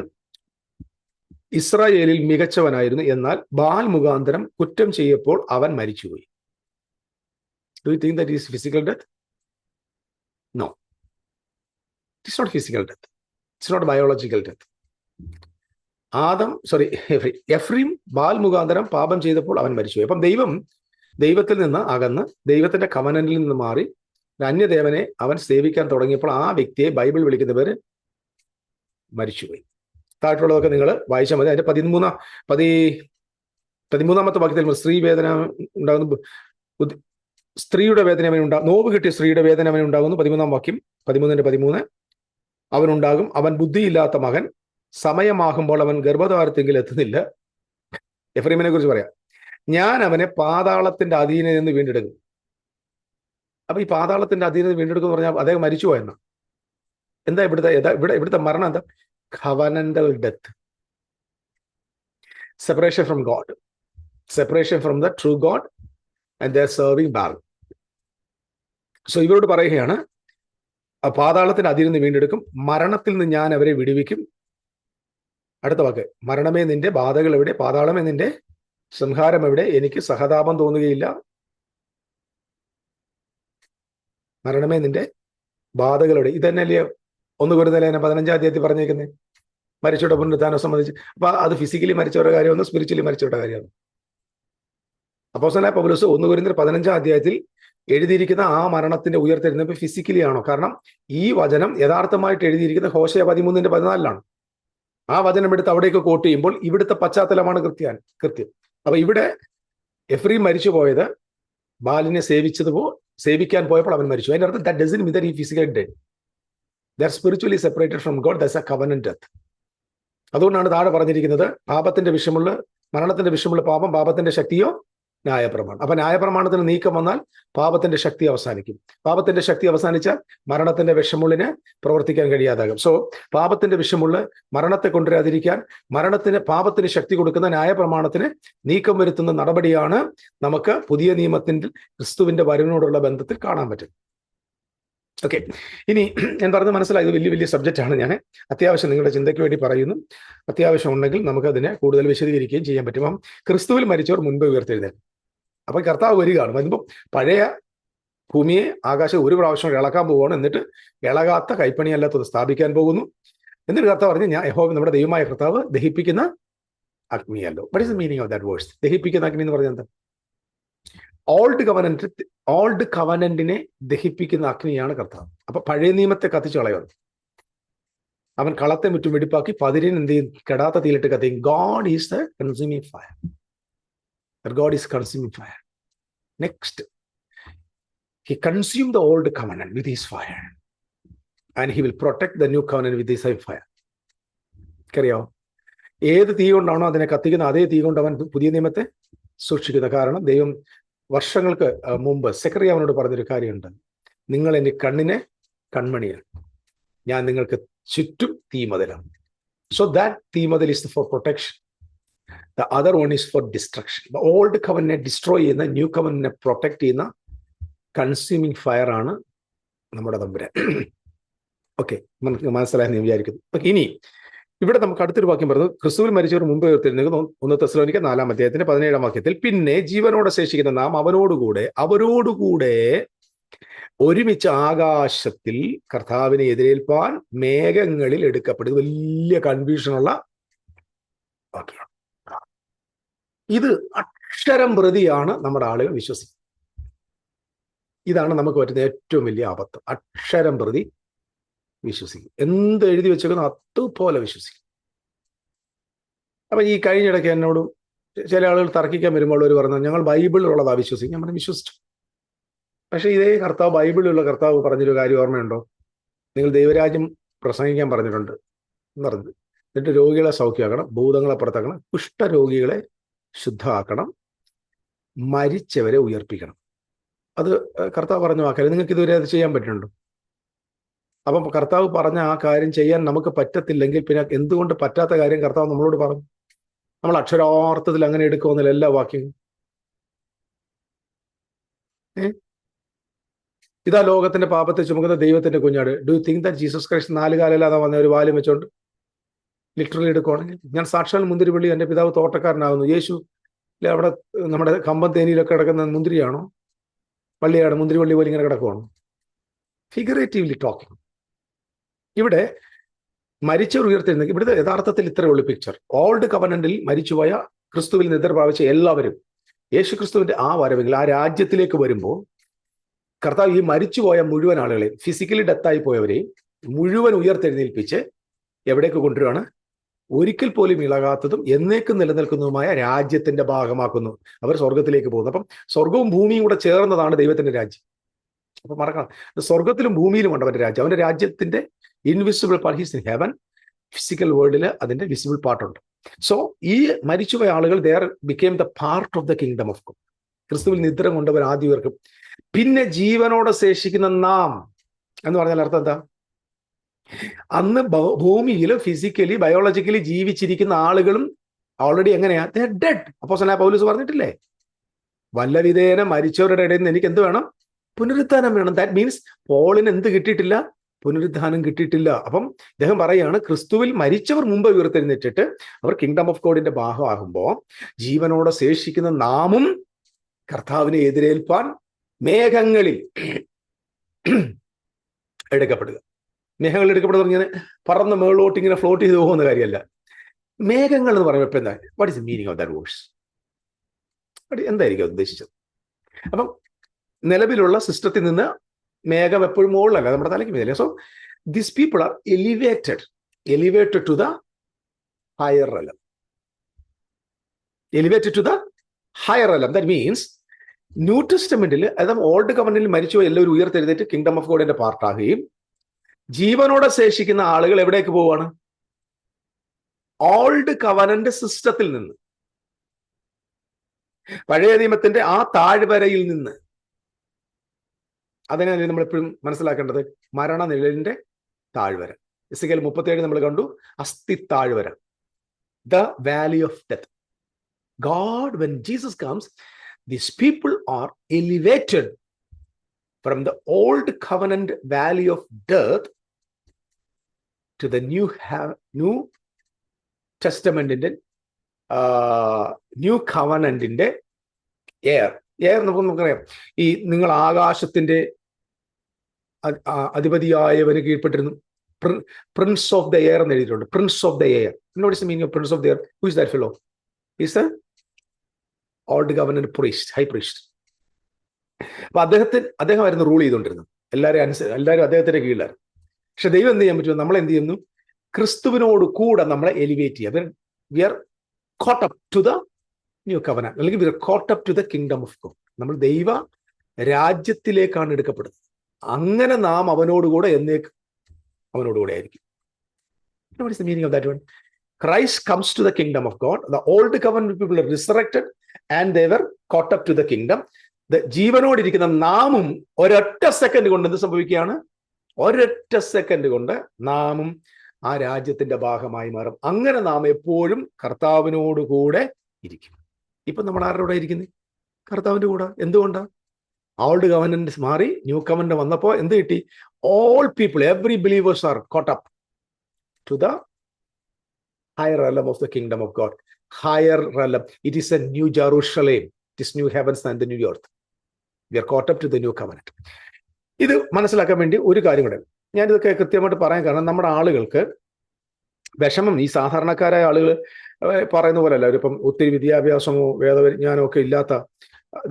ഇസ്രായേലിൽ മികച്ചവനായിരുന്നു, എന്നാൽ ബാൽ മുഖാന്തരം കുറ്റം ചെയ്യപ്പോൾ അവൻ മരിച്ചുപോയി. Do you think that is physical death? No, it's not physical death, it's not biological death. Ephraim Baal മുഖാന്തരം പാപം ചെയ്തപ്പോൾ അവൻ മരിച്ചുപോയി. അപ്പം ദൈവത്തിൽ നിന്ന് അകന്ന് ദൈവത്തിന്റെ കവനന്റിൽ നിന്ന് മാറി അന്യദേവനെ അവൻ സേവിക്കാൻ തുടങ്ങിയപ്പോൾ ആ വ്യക്തിയെ ബൈബിൾ വിളിക്കുന്നവര് മരിച്ചുപോയി. താഴെയുള്ളതൊക്കെ നിങ്ങൾ വായിച്ചാൽ മതി. അതിന്റെ 13-ാമത്തെ വാക്യത്തിൽ സ്ത്രീ വേദന ഉണ്ടാകുന്നു, സ്ത്രീയുടെ വേദന നോവ് കിട്ടിയ സ്ത്രീയുടെ വേദന അവൻ ഉണ്ടാകുന്നു. 13-ാം വാക്യം, 13-13 അവനുണ്ടാകും, അവൻ ബുദ്ധിയില്ലാത്ത മകൻ, സമയമാകുമ്പോൾ അവൻ ഗർഭധാരത്തെങ്കിൽ എത്തുന്നില്ല. എഫ്രീമിനെ കുറിച്ച് പറയാം, ഞാൻ അവനെ പാതാളത്തിന്റെ അധീനതയിൽ നിന്ന് വീണ്ടെടുക്കും. അപ്പൊ ഈ പാതാളത്തിന്റെ അധീനത വീണ്ടെടുക്കും എന്ന് പറഞ്ഞാൽ അദ്ദേഹം മരിച്ചുപോയെന്ന എന്താ ഇവിടുത്തെ മരണം എന്താ? covenantal death, separation from God, separation from the true God, and they are serving Baal. So ഇവരോട് പറയുകയാണ്, പാതാളത്തിന്റെ അധീനതയിൽ നിന്ന് വീണ്ടെടുക്കും, മരണത്തിൽ നിന്ന് ഞാൻ അവരെ വിടുവിക്കും. അടുത്ത വാക്ക്, മരണമേ നിന്റെ ബാധകൾ എവിടെ, പാതാളമേ നിന്റെ സംഹാരം എവിടെ, എനിക്ക് സഹതാപം തോന്നുകയില്ല. മരണമേ നിന്റെ ബാധകൾ എവിടെ? ഇതന്നെയല്ലേ 1 കൊരിന്ത്യർ 15-ാം അധ്യായത്തിൽ പറഞ്ഞേക്കുന്നത്, മരിച്ചവരുടെ പുനരുത്ഥാനം സംബന്ധിച്ച്. അപ്പൊ അത് ഫിസിക്കലി മരിച്ചവരുടെ കാര്യമാണ്, സ്പിരിച്വലി മരിച്ചവരുടെ കാര്യമാണ്. അപ്പോസ്തലനായ പൗലോസ് 1 കൊരിന്ത്യർ 15-ാം അധ്യായത്തിൽ എഴുതിയിരിക്കുന്ന ആ മരണത്തിന്റെ ഉയർത്തെഴുന്നേൽപ്പ് ഫിസിക്കലി ആണോ? കാരണം ഈ വചനം യഥാർത്ഥമായിട്ട് എഴുതിയിരിക്കുന്നത് ഹോശേയ 13-14 ആ വചനം എടുത്ത് അവിടേക്ക് കോട്ട് ചെയ്യുമ്പോൾ ഇവിടുത്തെ പശ്ചാത്തലമാണ് കൃത്യം. അപ്പൊ ഇവിടെ എഫ്രീം മരിച്ചു പോയത് ബാലിനെ സേവിക്കാൻ പോയപ്പോൾ അവൻ മരിച്ചു. അതിന്റെ അർത്ഥം that doesn't mean that he physically dead. They are spiritually separated from God. That's a covenant death. അതുകൊണ്ടാണ് താഴെ പറഞ്ഞിരിക്കുന്നത്, പാപത്തിന്റെ വിഷമുള്ള മരണത്തിന്റെ വിഷമുള്ള പാപം, പാപത്തിന്റെ ശക്തിയോ ന്യായപ്രമാണം. അപ്പൊ ന്യായപ്രമാണത്തിന് നീക്കം വന്നാൽ പാപത്തിന്റെ ശക്തി അവസാനിക്കും. പാപത്തിന്റെ ശക്തി അവസാനിച്ചാൽ മരണത്തിന്റെ വിഷമുള്ളിന് പ്രവർത്തിക്കാൻ കഴിയാതാകും. സോ പാപത്തിന്റെ വിഷമുള്ള മരണത്തെ കൊണ്ടുവരാതിരിക്കാൻ പാപത്തിന് ശക്തി കൊടുക്കുന്ന ന്യായപ്രമാണത്തിന് നീക്കം വരുത്തുന്ന നടപടിയാണ് നമുക്ക് പുതിയ നിയമത്തിന്റെ ക്രിസ്തുവിന്റെ വരവിനോടുള്ള ബന്ധത്തിൽ കാണാൻ പറ്റും. ഓക്കെ, ഇനി ഞാൻ പറഞ്ഞത് മനസ്സിലായത് വലിയ സബ്ജക്റ്റ് ആണ്. ഞാൻ അത്യാവശ്യം നിങ്ങളുടെ ചിന്തയ്ക്ക് വേണ്ടി പറയുന്നു. അത്യാവശ്യം ഉണ്ടെങ്കിൽ നമുക്ക് അതിനെ കൂടുതൽ വിശദീകരിക്കുകയും ചെയ്യാൻ പറ്റും. അപ്പം ക്രിസ്തുവിൽ മരിച്ചവർ മുൻപ് ഉയർത്തെഴുന്നേൽക്കും. അപ്പൊ കർത്താവ് വരികയാണ്. വരുമ്പോൾ പഴയ ഭൂമിയെ ആകാശം ഒരു പ്രാവശ്യം ഇളക്കാൻ പോവുകയാണ്. എന്നിട്ട് ഇളകാത്ത കൈപ്പണിയല്ലാത്തത് സ്ഥാപിക്കാൻ പോകുന്നു. എന്നിട്ട് കർത്താവ് പറഞ്ഞു, ഞാൻ യഹോവ നമ്മുടെ ദൈവമായ കർത്താവ് ദഹിപ്പിക്കുന്ന അഗ്നിയല്ലോ. What is the meaning of that words? ദഹിപ്പിക്കുന്ന അഗ്നി എന്ന് പറഞ്ഞാൽ എന്താ? ഓൾഡ് കവനന്റിനെ ദഹിപ്പിക്കുന്ന അഗ്നിയാണ് കർത്താവ്. അപ്പൊ പഴയ നിയമത്തെ കത്തിച്ചു കളയുന്നു. അവൻ കളത്തെ മുറ്റും വെടിപ്പാക്കി പതിരിന് എന്ത് ചെയ്യും? കെടാത്ത തീയിലിട്ട് കത്തിയും. God is the consuming fire. God is consuming fire. Next, he consumed the old covenant with his fire, and he will protect the new covenant with his fire. അറിയാമോ? ഏത് തീ കൊണ്ടാണോ അതിനെ കത്തിക്കുന്ന അതേ തീ കൊണ്ട് അവൻ പുതിയ നിയമത്തെ സൂക്ഷിക്കുന്നത്. കാരണം ദൈവം വർഷങ്ങൾക്ക് മുമ്പ് സെക്കറിയാവിനോട് പറഞ്ഞൊരു കാര്യമുണ്ട്, നിങ്ങൾ എൻ്റെ കണ്ണിനെ കൺമണിയാണ്, ഞാൻ നിങ്ങൾക്ക് ചുറ്റും തീമതിലാണ്. So that തീമതിൽ is for protection. The other one is for destruction. The old covenant destroy ചെയ്യുന്ന ന്യൂ covenant പ്രൊട്ടക്ട് ചെയ്യുന്ന കൺസ്യൂമിങ് ഫയർ ആണ് നമ്മുടെ തമ്പുരാൻ. ഓക്കെ, നമുക്ക് മനസ്സിലായെന്ന് ഞാൻ വിചാരിക്കുന്നു. ഇനി ഇവിടെ നമുക്ക് അടുത്തൊരു വാക്യം പറയുന്നത്, ക്രിസ്തുവിൽ മരിച്ചവർ മുമ്പ് ഉയർത്തെഴുന്നേൽക്കുന്നു. 1 തെസ്സലോനിക്കർ 4-ാം അധ്യായത്തിന്റെ 17-ാം വാക്യത്തിൽ, പിന്നെ ജീവനോടെ ശേഷിക്കുന്ന നാം അവരോടുകൂടെ ഒരുമിച്ച് ആകാശത്തിൽ കർത്താവിനെ എതിരേൽപ്പാൻ മേഘങ്ങളിൽ എടുക്കപ്പെടും. വലിയ കൺഫ്യൂഷനുള്ള വാക്യമാണ്. ഇത് അക്ഷരം പ്രതിയാണ് നമ്മുടെ ആളുകൾ വിശ്വസിക്കുന്നത്. ഇതാണ് നമുക്ക് പറ്റുന്ന ഏറ്റവും വലിയ അബദ്ധം. അക്ഷരം പ്രതി വിശ്വസിക്കും. എന്ത് എഴുതി വെച്ചേക്കുന്നു അതുപോലെ വിശ്വസിക്കും. അപ്പൊ ഈ കഴിഞ്ഞിടയ്ക്ക് എന്നോട് ചില ആളുകൾ തർക്കിക്കാൻ വരുമ്പോൾ അവർ പറഞ്ഞു, ഞങ്ങൾ ബൈബിളിലുള്ളതാ വിശ്വസിക്കും. ഞാൻ പറഞ്ഞു വിശ്വസിച്ചു. പക്ഷെ ഇതേ കർത്താവ്, ബൈബിളിലുള്ള കർത്താവ് പറഞ്ഞൊരു കാര്യം ഓർമ്മയുണ്ടോ? നിങ്ങൾ ദൈവരാജ്യം പ്രസംഗിക്കാൻ പറഞ്ഞിട്ടുണ്ട് എന്ന് പറഞ്ഞത്. എന്നിട്ട് രോഗികളെ സൗഖ്യമാക്കണം, ഭൂതങ്ങളെ പുറത്താക്കണം, കുഷ്ഠരോഗികളെ ശുദ്ധമാക്കണം, മരിച്ചവരെ ഉയർപ്പിക്കണം. അത് കർത്താവ് പറഞ്ഞ വാക്കല്ലേ. നിങ്ങൾക്ക് ഇതുവരെ അത് ചെയ്യാൻ പറ്റുന്നുണ്ടോ? അപ്പം കർത്താവ് പറഞ്ഞ ആ കാര്യം ചെയ്യാൻ നമുക്ക് പറ്റത്തില്ലെങ്കിൽ പിന്നെ എന്തുകൊണ്ട് പറ്റാത്ത കാര്യം കർത്താവ് നമ്മളോട് പറഞ്ഞു? നമ്മൾ അക്ഷരാർത്ഥത്തിൽ അങ്ങനെ എടുക്കുമെന്നില്ല എല്ലാ വാക്യങ്ങളും. ഇതാ ലോകത്തിന്റെ പാപത്തെ ചുമക്കുന്ന ദൈവത്തിന്റെ കുഞ്ഞാട്. Do you think that Jesus Christ 4 കാലല്ലാതെ വന്ന ഒരു വാലും വെച്ചോണ്ട് ലിറ്ററലി എടുക്കുവാണെങ്കിൽ, ഞാൻ സാക്ഷാൽ മുന്തിരിവള്ളി, എൻ്റെ പിതാവ് തോട്ടക്കാരനാകുന്നു. യേശു അവിടെ നമ്മുടെ കമ്പം തേനിയിലൊക്കെ കിടക്കുന്ന മുന്തിരിയാണോ? വള്ളിയാണ് മുന്തിരിവള്ളി പോലെ ഇങ്ങനെ കിടക്കുവാണോ? Figuratively talking. ഇവിടെ മരിച്ചവർ ഉയർത്തെഴുന്നേൽക്കും. ഇവിടുത്തെ യഥാർത്ഥത്തിൽ ഇത്രയേ ഉള്ളൂ പിക്ചർ. ഓൾഡ് കവനന്റിൽ മരിച്ചുപോയ ക്രിസ്തുവിൽ നിദ്ര പ്രാപിച്ച എല്ലാവരും യേശു ക്രിസ്തുവിന്റെ ആ വരവെങ്കിൽ ആ രാജ്യത്തിലേക്ക് വരുമ്പോൾ കർത്താവ് ഈ മരിച്ചുപോയ മുഴുവൻ ആളുകളെയും, ഫിസിക്കലി ഡെത്തായി പോയവരെയും മുഴുവൻ ഉയർത്തെഴുന്നേൽപ്പിച്ച് എവിടേക്ക് കൊണ്ടുവരികയാണ്? ഒരിക്കൽ പോലും ഇളകാത്തതും എന്നേക്കും നിലനിൽക്കുന്നതുമായ രാജ്യത്തിന്റെ ഭാഗമാക്കുന്നു. അവർ സ്വർഗത്തിലേക്ക് പോകുന്നു. അപ്പം സ്വർഗവും ഭൂമിയും കൂടെ ചേർന്നതാണ് ദൈവത്തിന്റെ രാജ്യം. അപ്പൊ മറക്കണം, സ്വർഗത്തിലും ഭൂമിയിലും ഉണ്ട് അവന്റെ രാജ്യം. അവന്റെ രാജ്യത്തിന്റെ invisible part, his in heaven. Physical വേൾഡിൽ അതിന്റെ വിസിബിൾ പാർട്ടുണ്ട്. സോ ഈ മരിച്ചുപോയ ആളുകൾ they became the part of the kingdom of God. ക്രിസ്തുവിൽ നിദ്ര കൊണ്ടവർ ആദ്യം ഉയർക്കും. പിന്നെ ജീവനോടെ ശേഷിക്കുന്ന നാം എന്ന് പറഞ്ഞാൽ അർത്ഥം എന്താ? അന്ന് ഭൂമിയിൽ ഫിസിക്കലി ബയോളജിക്കലി ജീവിച്ചിരിക്കുന്ന ആളുകളും ഓൾറെഡി എങ്ങനെയാ? They are dead. അപ്പോസ്തലനായ പൗലോസ് പറഞ്ഞിട്ടില്ലേ, വല്ല വിധേന മരിച്ചവരുടെ ഇടയിൽ നിന്ന് എനിക്ക് എന്ത് വേണം? പുനരുത്ഥാനം വേണം. ദാറ്റ് മീൻസ് പോളിന് എന്ത് കിട്ടിയിട്ടില്ല? പുനരുദ്ധാനം കിട്ടിയിട്ടില്ല. അപ്പം ഇദ്ദേഹം പറയാണ്, ക്രിസ്തുവിൽ മരിച്ചവർ മുമ്പ് ഉയർത്തെഴുന്നേറ്റിട്ട് അവർ കിങ്ഡം ഓഫ് ഗോഡിന്റെ ഭാഗമാകുമ്പോൾ ജീവനോടെ ശേഷിക്കുന്ന നാമും കർത്താവിനെ എതിരേൽപ്പാൻ മേഘങ്ങളിൽ എടുക്കപ്പെടുക. മേഘങ്ങൾ എടുക്കപ്പെടുക പറഞ്ഞാൽ പറന്ന് മേളോട്ട് ഇങ്ങനെ ഫ്ലോട്ട് ചെയ്ത് പോകുന്ന കാര്യമല്ല. മേഘങ്ങൾ എന്ന് പറയുമ്പോൾ ഇപ്പൊ എന്താ? What is the meaning of that words? എന്തായിരിക്കും ഉദ്ദേശിച്ചത്? അപ്പം നിലവിലുള്ള സിസ്റ്റത്തിൽ നിന്ന് മേഘം എപ്പോഴും മുകളിലല്ല, നമ്മുടെ തലയ്ക്ക് മേലെ. So these people are elevated to the higher realm. Elevated to the higher realm. That means new ടെസ്റ്റമെന്റിൽ, അതായത് ഓൾഡ് കവനന്റിൽ മരിച്ചു എല്ലാവരും ഉയർത്തെഴുന്നേറ്റ് കിങ്ഡം ഓഫ് ഗോഡിന്റെ പാർട്ടാകുകയും ജീവനോടെ ശേഷിക്കുന്ന ആളുകൾ എവിടേക്ക് പോവാണ്? ഓൾഡ് കവനന്റ് സിസ്റ്റത്തിൽ നിന്ന്, പഴയ നിയമത്തിന്റെ ആ താഴ്വരയിൽ നിന്ന്. അതിനെ നമ്മൾ എപ്പോഴും മനസ്സിലാക്കേണ്ടത് മരണനിഴലിന്റെ താഴ്വര. എസെക്കിയേൽ 37 നമ്മൾ കണ്ടു, അസ്ഥി താഴ്വര, the Valley of death. God, when Jesus comes, these people are elevated from the old covenant valley of death to the new testamentന്റെ ന്യൂ കവനന്റിന്റെ എയർ. നമുക്കറിയാം, ഈ നിങ്ങൾ ആകാശത്തിന്റെ അധിപതിയായവന് കീഴ്പ്പെട്ടിരുന്നു. പ്രിൻസ് ഓഫ് ദ എയർ എന്ന് എഴുതിയിട്ടുണ്ട്. Prince of the air. What is the meaning of prince of the air? Who is that fellow? He's the old covenant priest, high priest. അപ്പൊ അദ്ദേഹമായിരുന്നു റൂൾ ചെയ്തുകൊണ്ടിരുന്നത്. എല്ലാവരും അദ്ദേഹത്തിന്റെ കീഴിലാണ്. പക്ഷെ ദൈവം എന്ത് ചെയ്യാൻ പറ്റുമോ? നമ്മൾ എന്ത് ചെയ്യുന്നു? ക്രിസ്തുവിനോട് കൂടെ നമ്മളെ എലിവേറ്റ് ചെയ്യുക. We are caught up to the new covenant, അല്ലെങ്കിൽ we are caught up to the kingdom of God. നമ്മൾ ദൈവ രാജ്യത്തിലേക്കാണ് എടുക്കപ്പെടുന്നത്. അങ്ങനെ നാം അവനോടുകൂടെ എന്നേക്കും അവനോടുകൂടെ ആയിരിക്കും. What is the meaning of that one? Christ comes to the kingdom of God. The old covenant people are resurrected and they were caught up to the kingdom. ജീവനോടിരിക്കുന്ന നാമും ഒരൊറ്റ സെക്കൻഡ് കൊണ്ട് എന്ത് സംഭവിക്കുകയാണ്? ഒരൊറ്റ സെക്കൻഡ് കൊണ്ട് നാമും ആ രാജ്യത്തിന്റെ ഭാഗമായി മാറും. അങ്ങനെ നാം എപ്പോഴും കർത്താവിനോട് കൂടെ ഇരിക്കും. ഇപ്പൊ നമ്മൾ ആരുടെ കൂടെ ഇരിക്കുന്നത്? കർത്താവിന്റെ കൂടെ. എന്തുകൊണ്ടാ? ഓൾഡ് കവനന്റ് മാറി ന്യൂ കവനന്റ് വന്നപ്പോ എന്ത് കിട്ടി? All people, every believers are caught up to the higher realm of the kingdom of God. Higher realm. It is a new Jerusalem. It is new heavens and the new earth. We are caught up to the new covenant. ഇത് മനസ്സിലാക്കാൻ വേണ്ടി ഒരു കാര്യം കൂടെ ഞാനിതൊക്കെ കൃത്യമായിട്ട് പറയാൻ കാരണം നമ്മുടെ ആളുകൾക്ക് വിഷമം, ഈ സാധാരണക്കാരായ ആളുകൾ പറയുന്ന പോലെ അല്ല, അവരിപ്പം ഒത്തിരി വിദ്യാഭ്യാസമോ വേദവിജ്ഞാനമോ ഒക്കെ ഇല്ലാത്ത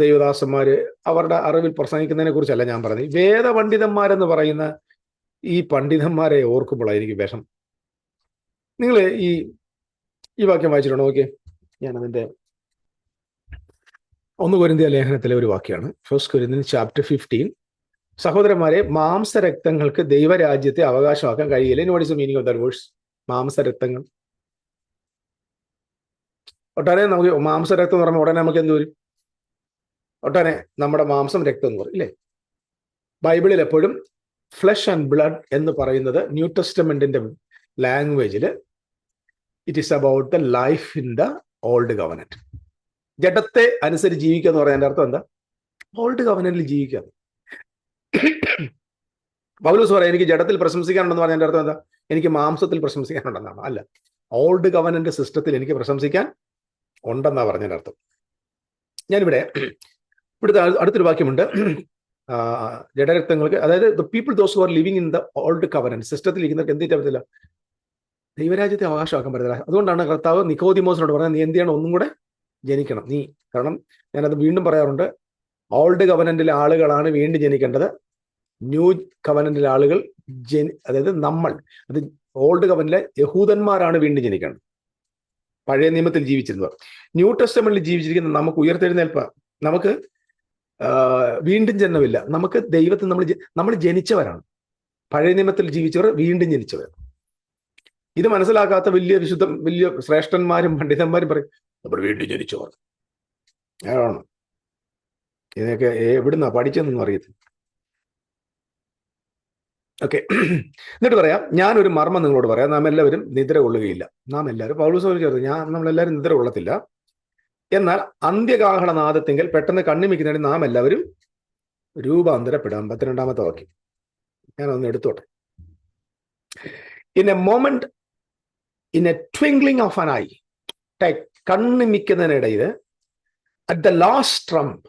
ദൈവദാസന്മാര് അവരുടെ അറിവിൽ പ്രസംഗിക്കുന്നതിനെ കുറിച്ചല്ല ഞാൻ പറയുന്നത്. വേദപണ്ഡിതന്മാരെന്ന് പറയുന്ന ഈ പണ്ഡിതന്മാരെ ഓർക്കുമ്പോഴായിരിക്കും വിഷം. നിങ്ങൾ ഈ വാക്യം വായിച്ചിട്ടുണ്ടോ? നോക്കിയേ, ഞാനതിൻ്റെ 1 കൊരിന്ത്യർ ലേഖനത്തിലെ ഒരു വാക്യമാണ്. 1 Corinthians chapter 15. സഹോദരന്മാരെ, മാംസരക്തങ്ങൾക്ക് ദൈവരാജ്യത്തെ അവകാശമാക്കാൻ കഴിയില്ല. What is the meaning of that verse? മാംസരക്തങ്ങൾ. ഒട്ടനെ നമുക്ക് മാംസരക്തം എന്ന് പറയുമ്പോൾ ഉടനെ നമുക്ക് എന്ത് വരും? ഒട്ടനെ നമ്മുടെ മാംസം രക്തം എന്ന് പറയും, ഇല്ലേ? ബൈബിളിൽ എപ്പോഴും ഫ്ലഷ് ആൻഡ് ബ്ലഡ് എന്ന് പറയുന്നത് ന്യൂ ടെസ്റ്റമെന്റിന്റെ ലാംഗ്വേജിൽ it is about the life in the old covenant. ജഡത്തെ അനുസരിച്ച് ജീവിക്കുക എന്ന് പറയുന്നതിന്റെ അർത്ഥം എന്താ? ഓൾഡ് കവനന്റിൽ ജീവിക്കുക. പൗലോസ് പറയാം എനിക്ക് ജഡത്തിൽ പ്രശംസിക്കാനുണ്ടെന്ന് പറഞ്ഞതിന്റെ അർത്ഥം എന്താ? എനിക്ക് മാംസത്തിൽ പ്രശംസിക്കാനുണ്ടെന്നാണ്. അല്ല, ഓൾഡ് കവനന്റ് സിസ്റ്റത്തിൽ എനിക്ക് പ്രശംസിക്കാൻ ഉണ്ടെന്നാ പറഞ്ഞതിന്റെ അർത്ഥം. ഞാനിവിടെ ഇവിടുത്തെ അടുത്തൊരു വാക്യമുണ്ട്. ജഡരക്തങ്ങൾക്ക്, അതായത് the people those who are living in the old covenant സിസ്റ്റത്തിൽ ഇരിക്കുന്നവർക്ക് എന്ത് ചെയ്യാൻ പറ്റില്ല? ദൈവരാജ്യത്തെ അവകാശമാക്കാൻ പറ്റത്തില്ല. അതുകൊണ്ടാണ് കർത്താവ് നിക്കോദിമോസിനോട് പറഞ്ഞത്, നീ എന്ത് ചെയ്യണം? ഒന്നും കൂടെ ജനിക്കണം. കാരണം ഞാനത് വീണ്ടും പറയാറുണ്ട്, ഓൾഡ് കവനന്റിലെ ആളുകളാണ് വീണ്ടും ജനിക്കേണ്ടത്. ന്യൂ കവനന്റിലെ ആളുകൾ അതായത് അത് ഓൾഡ് കവനന്റിലെ യഹൂദന്മാരാണ് വീണ്ടും ജനിക്കേണ്ടത്. പഴയ നിയമത്തിൽ ജീവിച്ചിരുന്നവർ. ന്യൂ ടെസ്റ്റമെന്റിൽ ജീവിച്ചിരിക്കുന്ന നമുക്ക് ഉയർത്തെഴുന്നേൽപ്പ, നമുക്ക് വീണ്ടും ജന്മമില്ല. നമുക്ക് ദൈവത്തിൽ നമ്മൾ ജനിച്ചവരാണ്. പഴയ നിയമത്തിൽ ജീവിച്ചവർ വീണ്ടും ജനിച്ചവർ. ഇത് മനസ്സിലാക്കാത്ത വലിയ ശ്രേഷ്ഠന്മാരും പണ്ഡിതന്മാരും പറയും നമ്മൾ വീണ്ടും ജനിച്ചവർ. ആണ് ഇതൊക്കെ എവിടുന്നാ പഠിച്ചെന്നൊന്നും അറിയത്തില്ല. ഓക്കെ, എന്നിട്ട് പറയാം, ഞാനൊരു മർമ്മം നിങ്ങളോട് പറയാം. നാം എല്ലാവരും നിദ്ര കൊള്ളുകയില്ല. പൗലോസ് ചേർത്ത് നമ്മളെല്ലാവരും നിദ്ര കൊള്ളത്തില്ല. എന്നാൽ അന്ത്യകാഹളനാദത്തെങ്കിൽ പെട്ടെന്ന് കണ്ണിമിക്കുന്നതിന് നാം എല്ലാവരും രൂപാന്തരപ്പെടാം. 12ാമത്തെ വാക്യം ഞാനൊന്ന് എടുത്തോട്ടെ. In a moment, in a twinkling of an eye, കണ്ണിമിക്കുന്നതിനിടയിൽ, at the last trump.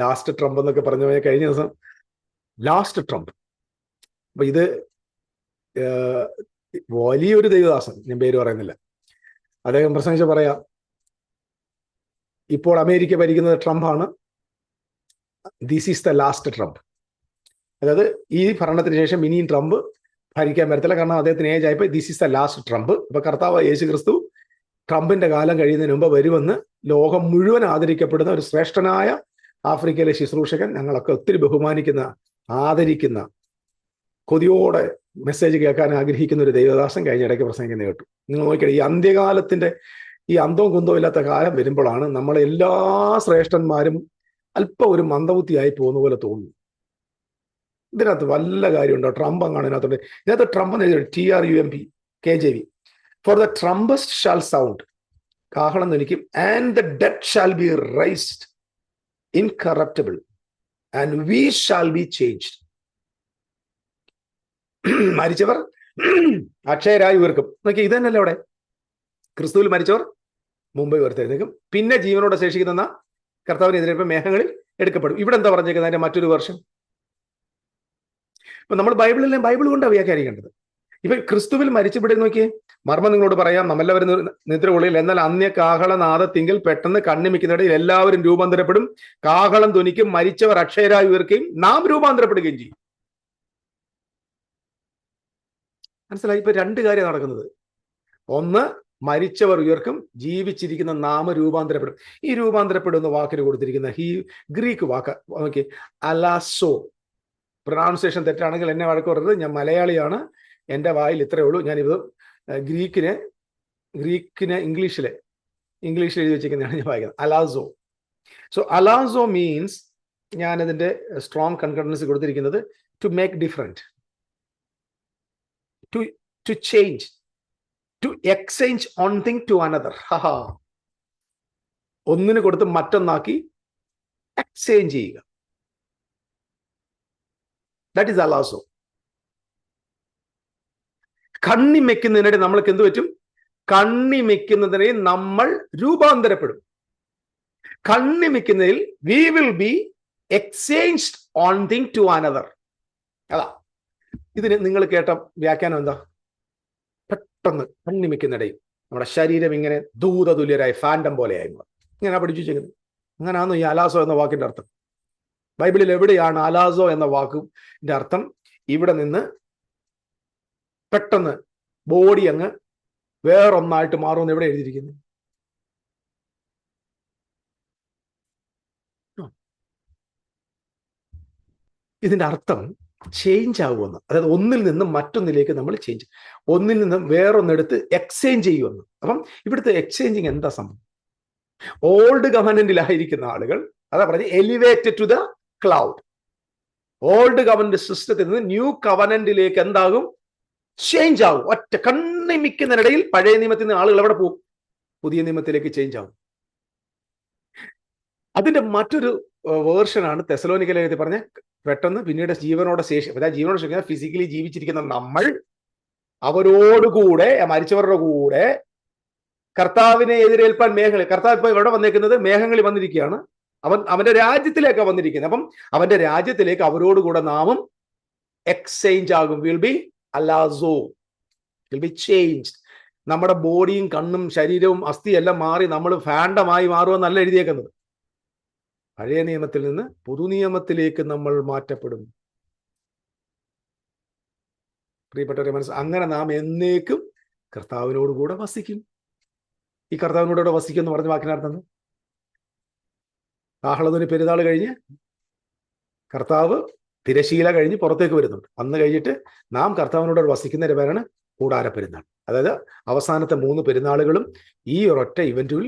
Last trump എന്നൊക്കെ പറഞ്ഞു പോയ കഴിഞ്ഞ ദിവസം ലാസ്റ്റ് ട്രംപ്. അപ്പൊ ഇത് വലിയൊരു ദൈവദാസൻ, ഞാൻ പേര് പറയുന്നില്ല, അദ്ദേഹം പ്രസംഗിച്ച് പറയാം, ഇപ്പോൾ അമേരിക്ക ഭരിക്കുന്നത് ട്രംപാണ്. This is the last trump. അതായത് ഈ ഭരണത്തിന് ശേഷം ഇനിയും ട്രംപ് ഭരിക്കാൻ വരത്തില്ല, കാരണം അദ്ദേഹത്തിന് ഏജ് ആയപ്പോൾ this is the last Trump. അപ്പൊ കർത്താവ് യേശു ക്രിസ്തു ട്രംപിന്റെ കാലം കഴിയുന്നതിന് മുമ്പ് വരുമെന്ന് ലോകം മുഴുവൻ ആദരിക്കപ്പെടുന്ന ഒരു ശ്രേഷ്ഠനായ ആഫ്രിക്കയിലെ ശുശ്രൂഷകൻ, ഞങ്ങളൊക്കെ ഒത്തിരി ബഹുമാനിക്കുന്ന, ആദരിക്കുന്ന, കൊതിയോടെ മെസ്സേജ് കേൾക്കാൻ ആഗ്രഹിക്കുന്ന ഒരു ദൈവദാസൻ കഴിഞ്ഞ ഇടയ്ക്ക് പ്രസംഗിക്കുന്നത് കേട്ടു. നിങ്ങൾ നോക്കിയാൽ ഈ അന്ത്യകാലത്തിന്റെ ഈ അന്തവും കുന്തവും ഇല്ലാത്ത കാലം വരുമ്പോഴാണ് നമ്മളെ എല്ലാ ശ്രേഷ്ഠന്മാരും അല്പം ഒരു മന്ദബുദ്ധിയായി പോകുന്ന പോലെ തോന്നുന്നു. ഇതിനകത്ത് വല്ല കാര്യമുണ്ടോ? ട്രംപ് അങ്ങാണ് ഇതിനകത്തുണ്ട്. ഇതിനകത്ത് ട്രംപ് എന്ന് എഴുതി TRUMP KJV. For the trumpet shall sound, കാഹളം ധ്വനിക്കും, and the dead shall be raised incorruptible and we shall be changed. മരിച്ചവർ അക്ഷയരായി ഉയർക്കും. നോക്കി, ഇത് തന്നെയല്ലേ അവിടെ ക്രിസ്തുവിൽ മരിച്ചവർ മുമ്പ് ഉയർത്തെഴുന്നേൽക്കും, പിന്നെ ജീവനോടെ ശേഷിക്കുന്ന കർത്താവിനെതിരെ മേഘങ്ങളിൽ എടുക്കപ്പെടും. ഇവിടെ എന്താ പറഞ്ഞേക്കുന്നത്? അതിന്റെ മറ്റൊരു വർഷം. ഇപ്പൊ നമ്മൾ ബൈബിൾ കൊണ്ടാണ് വ്യാഖ്യാനിക്കേണ്ടത്. ഇപ്പൊ ക്രിസ്തുവിൽ മരിച്ചവിടെ നോക്കിയേ, മർമ്മം നിങ്ങളോട് പറയാം, നമ്മളെല്ലാവരും നിദ്ര കൊള്ളിൽ. എന്നാൽ അന്യ കാഹളനാദത്തിങ്കിൽ പെട്ടെന്ന് കണ്ണിമിക്കുന്നിടയിൽ എല്ലാവരും രൂപാന്തരപ്പെടും. കാഹളം ധ്വനിക്കും, മരിച്ചവർ അക്ഷയരായി ഉയർക്കുകയും നാം രൂപാന്തരപ്പെടുകയും ചെയ്യും. മനസ്സിലായി? ഇപ്പൊ 2 കാര്യം നടക്കുന്നത്. ഒന്ന്, മരിച്ചവർ ഉയർക്കും, ജീവിച്ചിരിക്കുന്ന നാമ രൂപാന്തരപ്പെടും. ഈ രൂപാന്തരപ്പെടുന്ന വാക്കിന് കൊടുത്തിരിക്കുന്ന ഗ്രീക്ക് വാക്ക് നോക്കി, അലാസോ. പ്രൊനൗൺസിയേഷൻ തെറ്റാണെങ്കിൽ എന്നെ വഴക്ക് പറയരുത്, ഞാൻ മലയാളിയാണ്, എൻ്റെ വായിൽ ഇത്രയേ ഉള്ളൂ. ഞാനിത് ഗ്രീക്കിനെ ഇംഗ്ലീഷിൽ എഴുതി വെച്ചിരിക്കുന്നതാണ് ഞാൻ വായിക്കുന്നത്. അലാസോ. സോ അലാസോ മീൻസ്, ഞാനതിൻ്റെ സ്ട്രോങ് കൺകറൻസി കൊടുത്തിരിക്കുന്നത് to make different, to change, to exchange one thing to another. ഒന്നിന് കൊടുത്ത് മറ്റൊന്നാക്കി എക്സ്ചേഞ്ച് ചെയ്യുക. ദാറ്റ് ഈസ് അലാസോ. കണ്ണിമെക്കുന്നതിനിടെ നമ്മൾക്ക് എന്ത് പറ്റും? കണ്ണിമെക്കുന്നതിനെ നമ്മൾ രൂപാന്തരപ്പെടും. കണ്ണിമെക്കുന്നതിൽ we will be exchanged one thing to another. അതാ ഇതിന് നിങ്ങൾ കേട്ട വ്യാഖ്യാനം എന്താ? പെട്ടെന്ന് കണ്ണിമിക്കുന്നിടയിൽ നമ്മുടെ ശരീരം ഇങ്ങനെ ദൂതതുല്യരായി ഫാൻഡം പോലെയായി മാറും. ഇങ്ങനെ പഠിച്ചു ചെയ്യുന്നത്. അങ്ങനെയാണോ ഈ അലാസോ എന്ന വാക്കിന്റെ അർത്ഥം? ബൈബിളിൽ എവിടെയാണ് അലാസോ എന്ന വാക്കിന്റെ അർത്ഥം? ഇവിടെ നിന്ന് പെട്ടെന്ന് ബോഡി അങ്ങ് വേറൊന്നായിട്ട് മാറുമെന്ന് എവിടെ എഴുതിയിരിക്കുന്നു? ഇതിന്റെ അർത്ഥം ചേഞ്ച് ആകുമെന്ന്. അതായത് ഒന്നിൽ നിന്നും മറ്റൊന്നിലേക്ക് നമ്മൾ ചേഞ്ച്, ഒന്നിൽ നിന്നും വേറൊന്നെടുത്ത് എക്സ്ചേഞ്ച് ചെയ്യുമെന്ന്. അപ്പം ഇവിടുത്തെ എക്സ്ചേഞ്ചിങ് എന്താ സംഭവം? ഓൾഡ് ഗവൺമെന്റിലായിരിക്കുന്ന ആളുകൾ, അതാ പറഞ്ഞ elevated to the cloud. Old government സിസ്റ്റത്തിൽ നിന്ന് ന്യൂ കവനന്റിലേക്ക് എന്താകും? ചേഞ്ച് ആകും. ഒറ്റ കണ്ണിമിക്കുന്നതിനിടയിൽ പഴയ നിയമത്തിൽ നിന്ന് ആളുകൾ എവിടെ പോകും? പുതിയ നിയമത്തിലേക്ക് ചേഞ്ച് ആകും. അതിന്റെ മറ്റൊരു വേർഷനാണ് തെസലോനിക്കയിൽ എഴുതി പറഞ്ഞ പെട്ടെന്ന് പിന്നീട് ജീവനോടെ ശേഷി, അതായത് ജീവനോടെ ശേഷം ഫിസിക്കലി ജീവിച്ചിരിക്കുന്ന നമ്മൾ അവരോടുകൂടെ, മരിച്ചവരുടെ കൂടെ കർത്താവിനെ എതിരേൽപ്പാൻ മേഘങ്ങൾ, കർത്താവ് ഇപ്പൊ എവിടെ വന്നേക്കുന്നത്? മേഘങ്ങളിൽ വന്നിരിക്കുകയാണ്. അവന്റെ രാജ്യത്തിലേക്കാണ് വന്നിരിക്കുന്നത്. അപ്പം അവന്റെ രാജ്യത്തിലേക്ക് അവരോടുകൂടെ നാമും എക്സ്ചേഞ്ച് ആകും. വിൽ ബി അലാസോ, വിൽ ബി ചേഞ്ച്ഡ്. നമ്മുടെ ബോഡിയും കണ്ണും ശരീരവും അസ്ഥിയെല്ലാം മാറി നമ്മൾ ഫാൻഡമായി മാറുമെന്നല്ല എഴുതിയേക്കുന്നത്. പഴയ നിയമത്തിൽ നിന്ന് പുതുനിയമത്തിലേക്ക് നമ്മൾ മാറ്റപ്പെടും. പ്രിയപ്പെട്ടവരെ, അങ്ങനെ നാം എന്നേക്കും കർത്താവിനോട് കൂടെ വസിക്കും. ഈ കർത്താവിനോട് വസിക്കും എന്ന് പറഞ്ഞ വാക്കിനർത്ഥം കാഹളത്തിന് പെരുന്നാൾ കഴിഞ്ഞ് കർത്താവ് തിരശീല കഴിഞ്ഞ് പുറത്തേക്ക് വരുന്നുണ്ട്. അന്ന് കഴിഞ്ഞിട്ട് നാം കർത്താവിനോട് വസിക്കുന്നതിന്റെ പേരാണ് കൂടാര പെരുന്നാൾ. അതായത് അവസാനത്തെ 3 പെരുന്നാളുകളും ഈ ഒരൊറ്റ ഇവന്റിൽ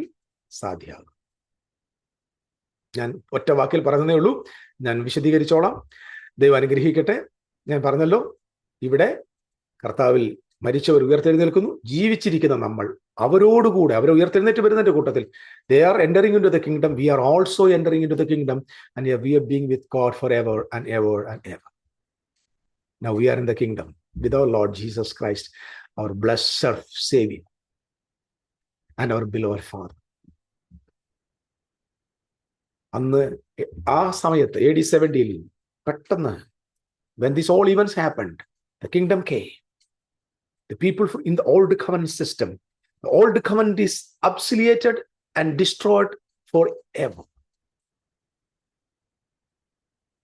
സാധ്യമാകും. ഞാൻ ഒറ്റ വാക്കിൽ പറഞ്ഞതേ ഉള്ളൂ. ഞാൻ വിശദീകരിച്ചോളാം. ദൈവം അനുഗ്രഹിക്കട്ടെ. ഞാൻ പറഞ്ഞല്ലോ, ഇവിടെ കർത്താവിൽ മരിച്ചവർ ഉയർത്തെഴുന്നേൽക്കുന്നു. ജീവിച്ചിരിക്കുന്ന നമ്മൾ അവരോടുകൂടെ, അവരെ ഉയർത്തെഴുന്നേറ്റ് വരുന്നതിന്റെ കൂട്ടത്തിൽ they are entering into the kingdom. We are also entering into the kingdom and we are being with God forever and ever and ever. Now we are in the kingdom with our Lord Jesus Christ, our blessed Savior and our beloved Father. അന്ന് ആ സമയത്ത് AD 70 പെട്ടെന്ന് when these all events happened, the kingdom came. The people in the old covenant system, the old covenant is obsoleted and destroyed forever.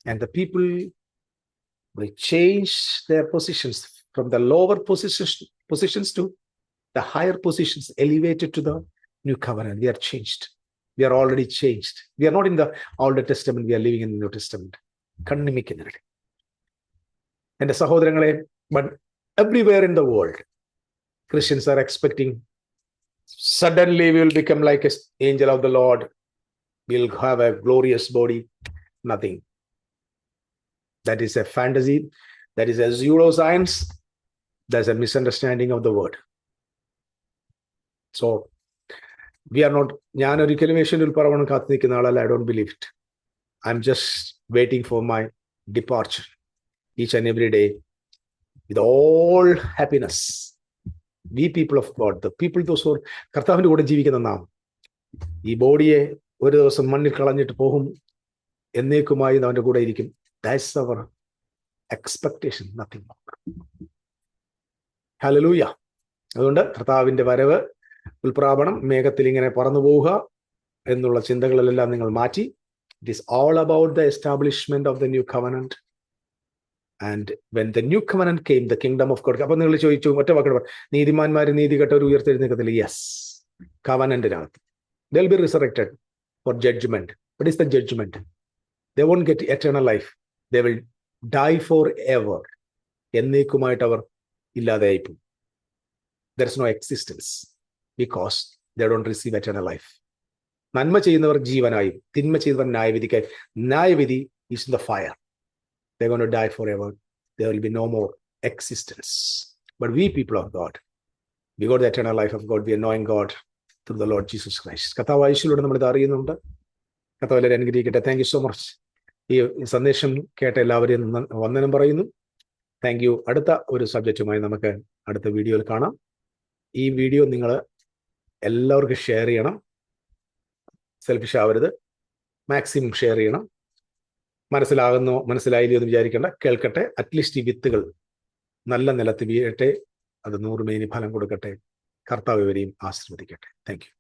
And the people will change their positions from the lower positions to the higher positions, elevated to the new covenant. We are changed. We are already changed. We are not in the Old Testament. We are living in the New Testament. കണ്ണിമിക്കുന്നിടയിൽ എൻ്റെ സഹോദരങ്ങളെ, but everywhere in the world, Christians are expecting suddenly we will become like an angel of the Lord. We'll have a glorious body. Nothing. That is a fantasy. That is a pseudoscience. That's a misunderstanding of the word. So we are not, ഞാൻ ഒരിക്കലും യേശുവിൽ പറവണം കാത്തു നിൽക്കുന്ന ആളല്ല. I don't believe it. I'm just waiting for my departure each and every day with all happiness. We people of God, the people those who are കർത്താവിന്റെ കൂടെ ജീവിക്കുന്ന നാം, ഈ ബോഡിയെ ഒരു ദിവസം മണ്ണിൽ കളഞ്ഞിട്ട് പോകും, എന്നേക്കുമായി അവന്റെ കൂടെ ഇരിക്കും. That's our expectation, nothing more. Hallelujah. അതുകൊണ്ട് കർത്താവിന്റെ വരവ്, ഉൽപ്രാപണം, മേഘത്തിൽ ഇങ്ങനെ പറന്നു പോവുക എന്നുള്ള ചിന്തകളിലെല്ലാം നിങ്ങൾ മാറ്റി, it is all about the establishment of the new covenant. And when the new covenant came, the kingdom of God. അപ്പൊ നിങ്ങൾ ചോദിച്ചു, ഒറ്റ വാക്കോട്, നീതിമാന്മാര് നീതി കെട്ടവർ ഉയർത്തെഴുന്നേൽക്കത്തില്ല. യെസ്, കവനന്റിനകത്ത് they will be resurrected for judgment. What is the judgment? They won't get eternal life. They will die forever. എന്നേക്കുമായിട്ട് അവർ ഇല്ലാതെയായിപ്പോ. There is no existence because they don't receive eternal life. നന്മ ചെയ്യുന്നവർ ജീവനായും തിന്മ ചെയ്യുന്നവർ ന്യായവിധിക്കായി. ന്യായവിധി is in the fire. They're going to die forever. There will be no more existence. But we people of God, we got the eternal life of God. We are knowing God through the Lord Jesus Christ. കർത്താവ് യേശുവിലൂടെ നമ്മൾ ഇത് അറിയുന്നുണ്ട്. കർത്താവ് എല്ലാവരും അനുഗ്രഹിക്കട്ടെ. Thank you so much. ഈ സന്ദേശം കേട്ട എല്ലാവരെയും വന്ദനം പറയുന്നു. Thank you. അടുത്ത ഒരു സബ്ജക്റ്റുമായി നമുക്ക് അടുത്ത വീഡിയോയിൽ കാണാം. ഈ വീഡിയോ നിങ്ങൾ എല്ലാവർക്കും ഷെയർ ചെയ്യണം. സെൽഫിഷ് ആവരുത്. മാക്സിമം ഷെയർ ചെയ്യണം. മനസ്സിലായില്ലയോ എന്ന് വിചാരിക്കേണ്ട, കേൾക്കട്ടെ. അറ്റ്ലീസ്റ്റ് ഈ വിത്തുകൾ നല്ല നിലത്ത് വീഴട്ടെ, അത് 100 മേനി ഫലം കൊടുക്കട്ടെ. കർത്താവ് ഇവരെയും ആശീർവദിക്കട്ടെ. Thank you.